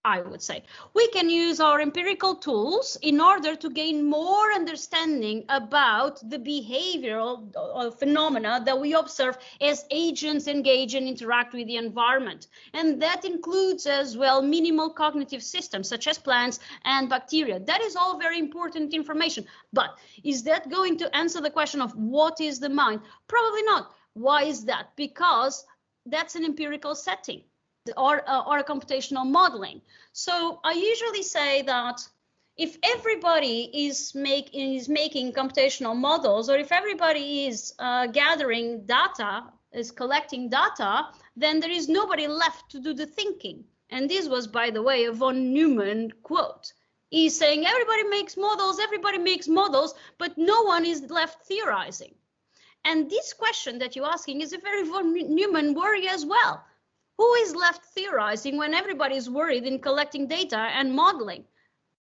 I would say. We can use our empirical tools in order to gain more understanding about the behavioral phenomena that we observe as agents engage and interact with the environment. And that includes as well minimal cognitive systems such as plants and bacteria. That is all very important information. But is that going to answer the question of what is the mind? Probably not. Why is that? Because that's an empirical setting. Or a computational modeling. So I usually say that if everybody is making computational models, or if everybody is gathering data, is collecting data, then there is nobody left to do the thinking. And this was, by the way, a von Neumann quote. He's saying everybody makes models, but no one is left theorizing. And this question that you're asking is a very von Neumann worry as well. Who is left theorizing when everybody is worried in collecting data and modeling?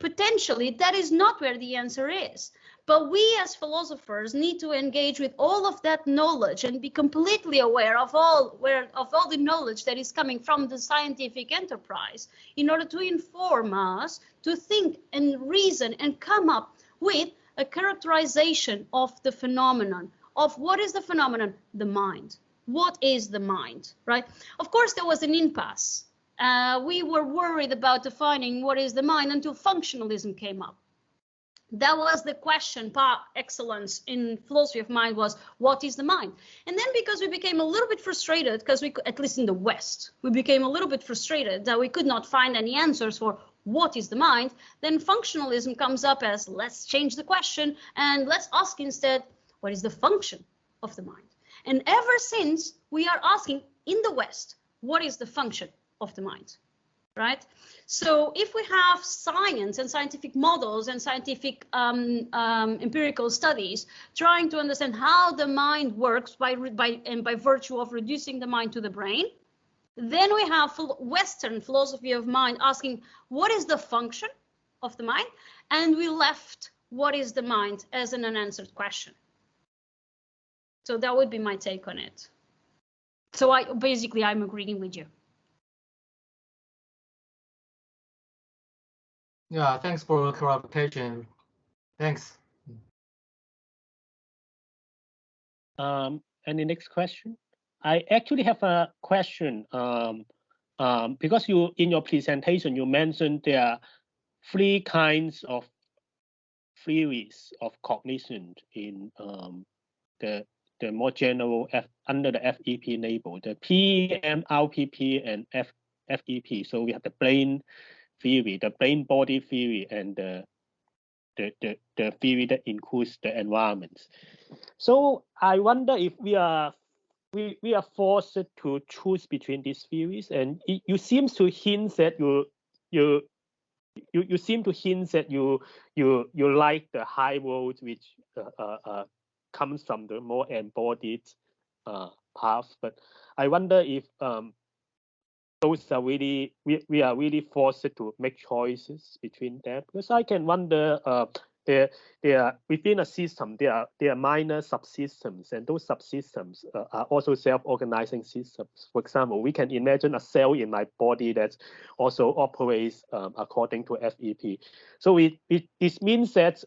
Potentially, that is not where the answer is. But we as philosophers need to engage with all of that knowledge and be completely aware of all the knowledge that is coming from the scientific enterprise in order to inform us to think and reason and come up with a characterization of the phenomenon. Of what is the phenomenon? The mind. What is the mind, right? Of course, there was an impasse. We were worried about defining what is the mind until functionalism came up. That was the question par excellence in philosophy of mind was, what is the mind? And then because we became a little bit frustrated, because we, at least in the West, we became a little bit frustrated that we could not find any answers for what is the mind, then functionalism comes up as, let's change the question and let's ask instead, what is the function of the mind? And ever since, we are asking in the West, what is the function of the mind, right? So if we have science and scientific models and scientific empirical studies trying to understand how the mind works by virtue of reducing the mind to the brain, then we have Western philosophy of mind asking, what is the function of the mind? And we left what is the mind as an unanswered question. So that would be my take on it. So I'm agreeing with you. Yeah, thanks for the clarification. Thanks. And the next question? I actually have a question. Because you in your presentation you mentioned there are 3 kinds of theories of cognition in the more general under the FEP label, the PM, RPP, and FEP. So we have the brain theory, the brain body theory, and the theory that includes the environments. So I wonder if we are forced to choose between these theories, and you seem to hint that you seem to hint that you like the high road which comes from the more embodied path, but I wonder if those are really we are really forced to make choices between them, because I can wonder they are within a system there are minor subsystems, and those subsystems are also self-organizing systems. For example, we can imagine a cell in my body that also operates according to FEP. So it means that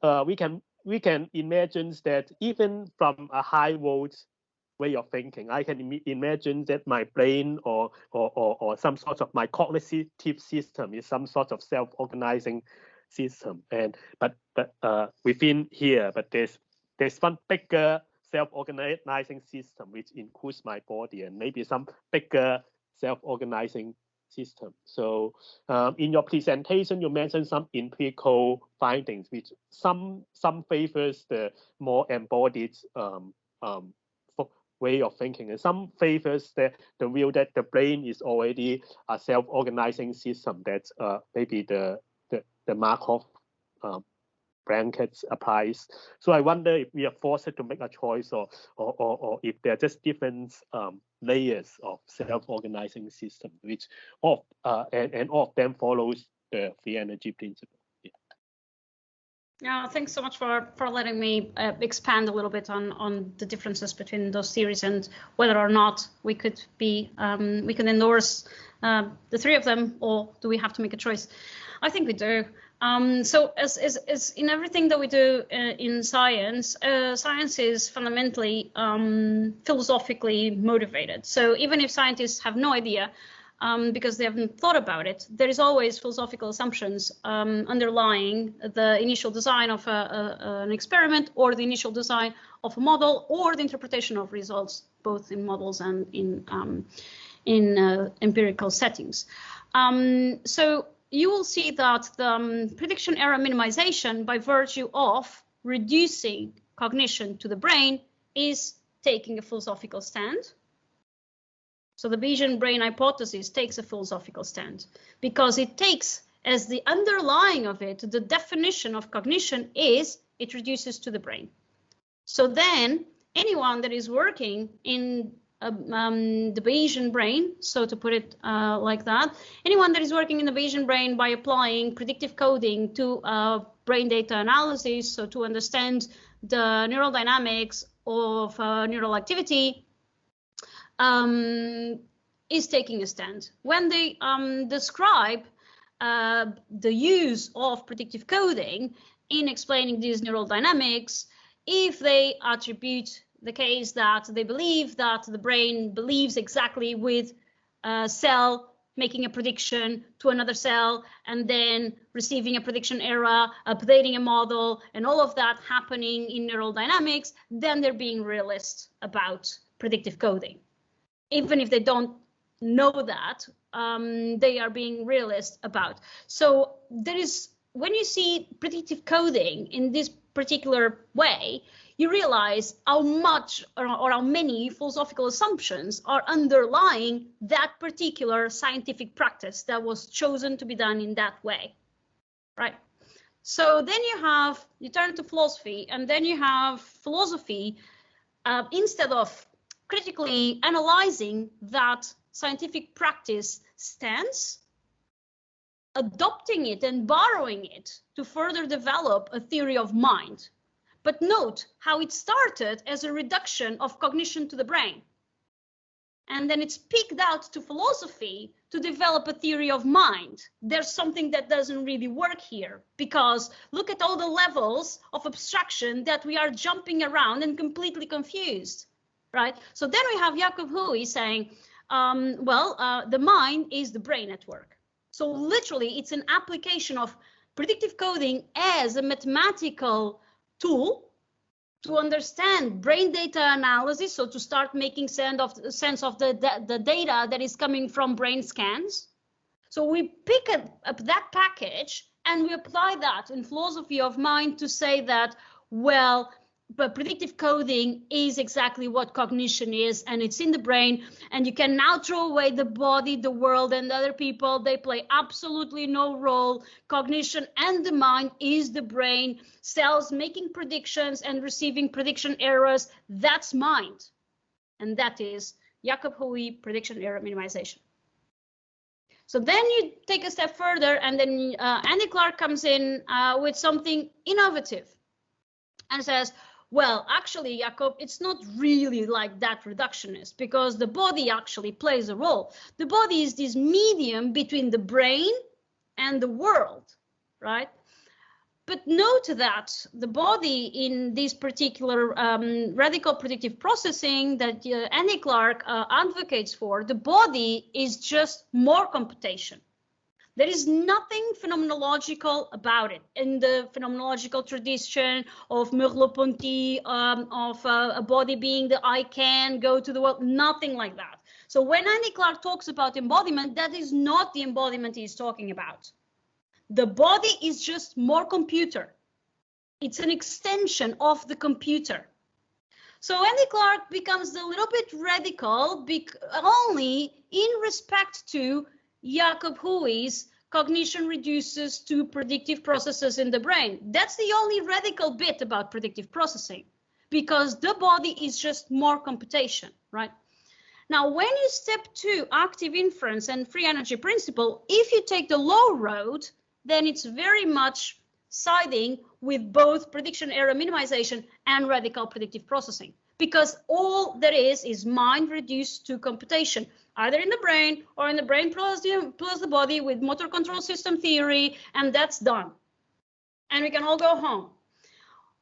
we can imagine that even from a high voltage way of thinking, I can imagine that my brain or some sort of my cognitive system is some sort of self-organizing system, and but within here, but there's one bigger self-organizing system which includes my body, and maybe some bigger self-organizing system. So in your presentation, you mentioned some empirical findings, which some favors the more embodied way of thinking, and some favors the view that the brain is already a self-organizing system that maybe the Markov brackets applies. So I wonder if we are forced to make a choice, or if there are just different layers of self-organizing system, which and all of them follows the free energy principle. Yeah, thanks so much for letting me expand a little bit on the differences between those theories and whether or not we could endorse the three of them, or do we have to make a choice? I think we do. So as in everything that we do in science, science is fundamentally philosophically motivated. So even if scientists have no idea, because they haven't thought about it, there is always philosophical assumptions underlying the initial design of an experiment, or the initial design of a model, or the interpretation of results, both in models and in empirical settings. So you will see that the prediction error minimization, by virtue of reducing cognition to the brain, is taking a philosophical stand. So the Bayesian brain hypothesis takes a philosophical stand, because it takes as the underlying of it, the definition of cognition is it reduces to the brain. So then anyone that is working in the Bayesian brain, so to put it like that, anyone that is working in the Bayesian brain by applying predictive coding to brain data analysis, so to understand the neural dynamics of neural activity, is taking a stand. When they describe the use of predictive coding in explaining these neural dynamics, if they attribute the case that they believe that the brain believes exactly with a cell making a prediction to another cell, and then receiving a prediction error, updating a model, and all of that happening in neural dynamics, then they're being realist about predictive coding. Even if they don't know that, they are being realist about. So there is, when you see predictive coding in this particular way, you realize how much or how many philosophical assumptions are underlying that particular scientific practice that was chosen to be done in that way, right? So then you turn to philosophy, and then you have philosophy, instead of critically analyzing that scientific practice stance, adopting it and borrowing it to further develop a theory of mind. But note how it started as a reduction of cognition to the brain. And then it's picked out to philosophy to develop a theory of mind. There's something that doesn't really work here, because look at all the levels of abstraction that we are jumping around and completely confused, right? So then we have Jacob Huey saying, the mind is the brain network. So literally, it's an application of predictive coding as a mathematical tool to understand brain data analysis, so to start making sense of the data that is coming from brain scans. So we pick up that package and we apply that in philosophy of mind to say that, well, but predictive coding is exactly what cognition is, and it's in the brain, and you can now throw away the body, the world, and other people. They play absolutely no role. Cognition and the mind is the brain. Cells making predictions and receiving prediction errors, that's mind. And that is Jacob Huey prediction error minimization. So then you take a step further, and then Andy Clark comes in with something innovative and says, well, actually, Jacob, it's not really like that reductionist, because the body actually plays a role. The body is this medium between the brain and the world, right? But note that the body in this particular radical predictive processing that Andy Clark advocates for, the body is just more computation. There is nothing phenomenological about it. In the phenomenological tradition of Merleau-Ponty, of a body being the I can go to the world, nothing like that. So when Andy Clark talks about embodiment, that is not the embodiment he's talking about. The body is just more computer. It's an extension of the computer. So Andy Clark becomes a little bit radical only in respect to Jacob Huey's cognition reduces to predictive processes in the brain. That's the only radical bit about predictive processing, because the body is just more computation, right? Now, when you step to active inference and free energy principle, if you take the low road, then it's very much siding with both prediction error minimization and radical predictive processing, because all there is mind reduced to computation, either in the brain or in the brain plus the body with motor control system theory, and that's done. And we can all go home.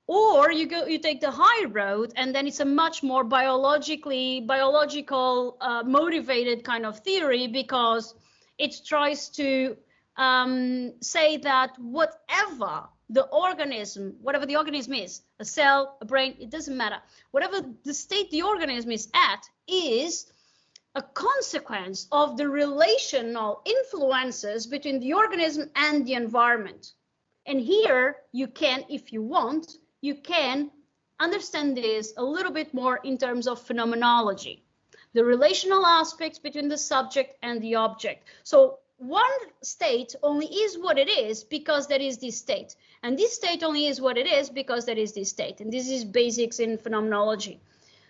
Or you take the high road, and then it's a much more biological motivated kind of theory, because it tries to say that whatever the organism is, a cell, a brain, it doesn't matter. Whatever the state the organism is at is a consequence of the relational influences between the organism and the environment. And here you can, if you want, you can understand this a little bit more in terms of phenomenology, the relational aspects between the subject and the object. So one state only is what it is because there is this state, and this state only is what it is because there is this state, and this is basics in phenomenology.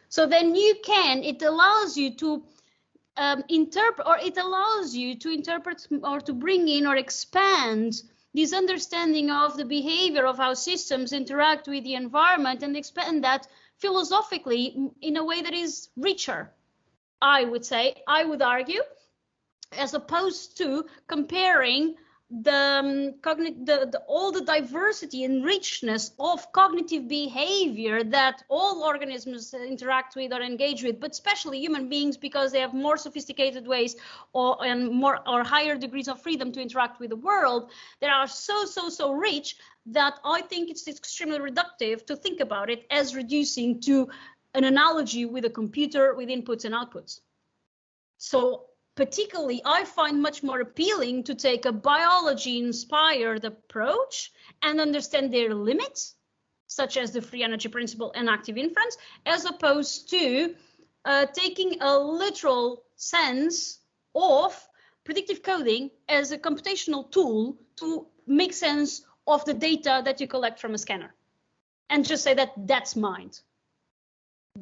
So then it allows you to interpret or to bring in or expand this understanding of the behavior of how systems interact with the environment, and expand that philosophically in a way that is richer, I would argue, as opposed to comparing all the diversity and richness of cognitive behavior that all organisms interact with or engage with, but especially human beings, because they have more sophisticated ways or higher degrees of freedom to interact with the world, that are so rich that I think it's extremely reductive to think about it as reducing to an analogy with a computer with inputs and outputs. So particularly, I find much more appealing to take a biology-inspired approach and understand their limits, such as the free energy principle and active inference, as opposed to taking a literal sense of predictive coding as a computational tool to make sense of the data that you collect from a scanner, and just say that that's mind.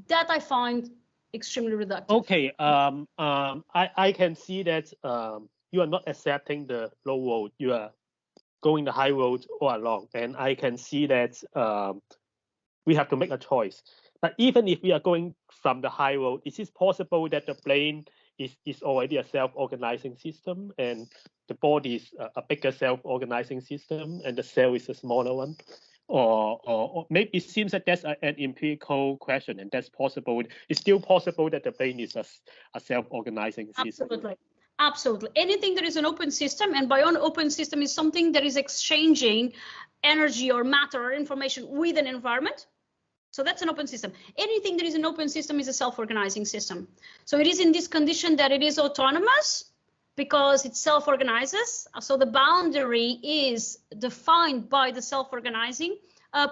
That I find extremely reductive. Okay, I can see that you are not accepting the low road. You are going the high road all along, and I can see that we have to make a choice. But even if we are going from the high road, is it possible that the brain is already a self-organizing system, and the body is a bigger self-organizing system, and the cell is a smaller one? Or maybe it seems that that's an empirical question, and that's possible. It's still possible that the brain is a self-organizing system. Absolutely. Anything that is an open system, and by an open system is something that is exchanging energy or matter or information with an environment. So that's an open system. Anything that is an open system is a self-organizing system. So it is in this condition that it is autonomous, because it self-organizes. So the boundary is defined by the self-organizing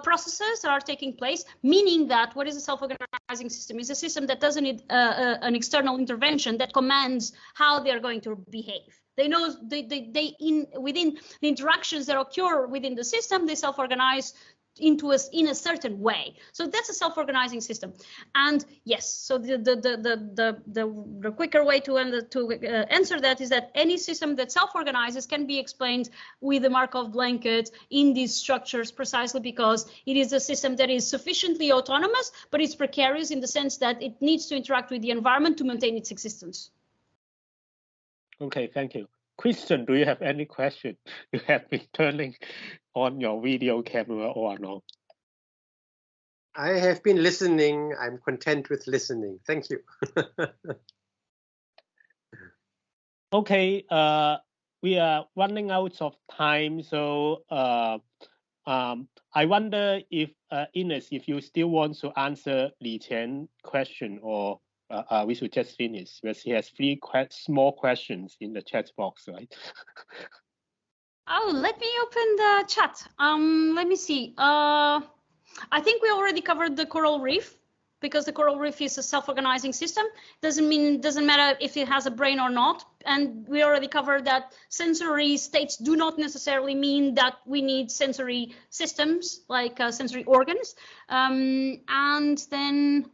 processes that are taking place, meaning that what is a self-organizing system is a system that doesn't need an external intervention that commands how they are going to behave. They know within the interactions that occur within the system, they self-organize in a certain way. So that's a self-organizing system. And yes, so the quicker way to answer that is that any system that self-organizes can be explained with the Markov blanket in these structures, precisely because it is a system that is sufficiently autonomous, but it's precarious in the sense that it needs to interact with the environment to maintain its existence. Okay, thank you. Christian, do you have any question? You have been turning on your video camera or no? I have been listening. I'm content with listening. Thank you. Okay, we are running out of time, so I wonder if Inês, if you still want to answer Li Qian's question, or we should just finish, because he has 3 small questions in the chat box, right? Oh, let me open the chat. Let me see. I think we already covered the coral reef, because the coral reef is a self-organizing system. Doesn't matter if it has a brain or not. And we already covered that sensory states do not necessarily mean that we need sensory systems like sensory organs. And then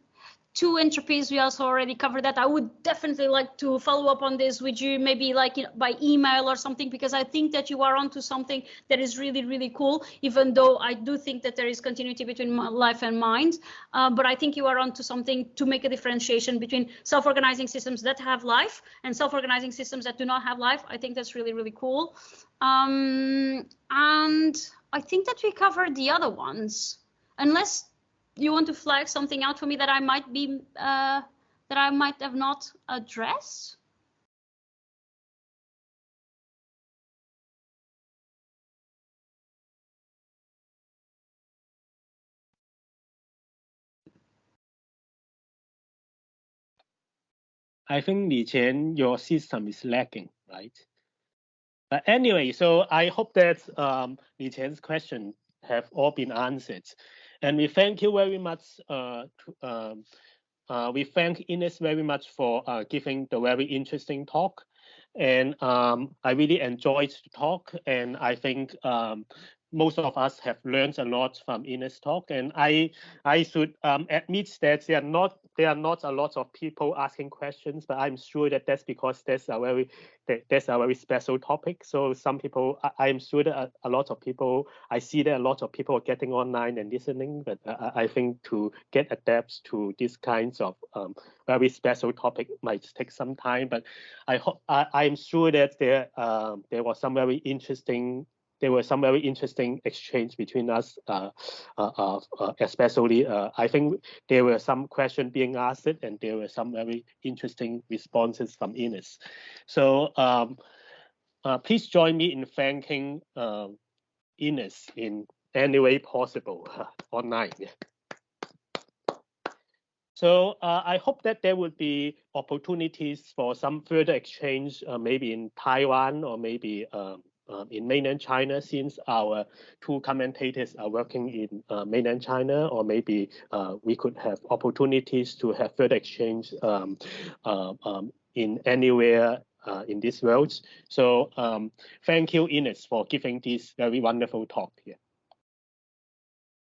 2 entropies, we also already covered that. I would definitely like to follow up on this with you, maybe like by email or something, because I think that you are onto something that is really, really cool, even though I do think that there is continuity between life and mind. But I think you are onto something to make a differentiation between self-organizing systems that have life and self-organizing systems that do not have life. I think that's really, really cool. And I think that we covered the other ones, unless you want to flag something out for me that I might be that I might have not addressed? I think, Li Qian, your system is lacking, right? But anyway, so I hope that Li Qian's question have all been answered. And we thank you very much. We thank Inês very much for giving the very interesting talk. And I really enjoyed the talk. And I think most of us have learned a lot from Inês' talk. And I should admit that there are not a lot of people asking questions, but I'm sure that that's because that's a very special topic. So some people, I'm sure that a lot of people, I see that a lot of people are getting online and listening, but I think to get adept to these kinds of very special topic might take some time. But I'm sure that there was some very interesting. There were some very interesting exchange between us, especially I think there were some questions being asked and there were some very interesting responses from Inês. So please join me in thanking Inês in any way possible online. So I hope that there would be opportunities for some further exchange, maybe in Taiwan or maybe in mainland China, since our 2 commentators are working in mainland China, or maybe we could have opportunities to have further exchange in anywhere in this world. So thank you, Inês, for giving this very wonderful talk here.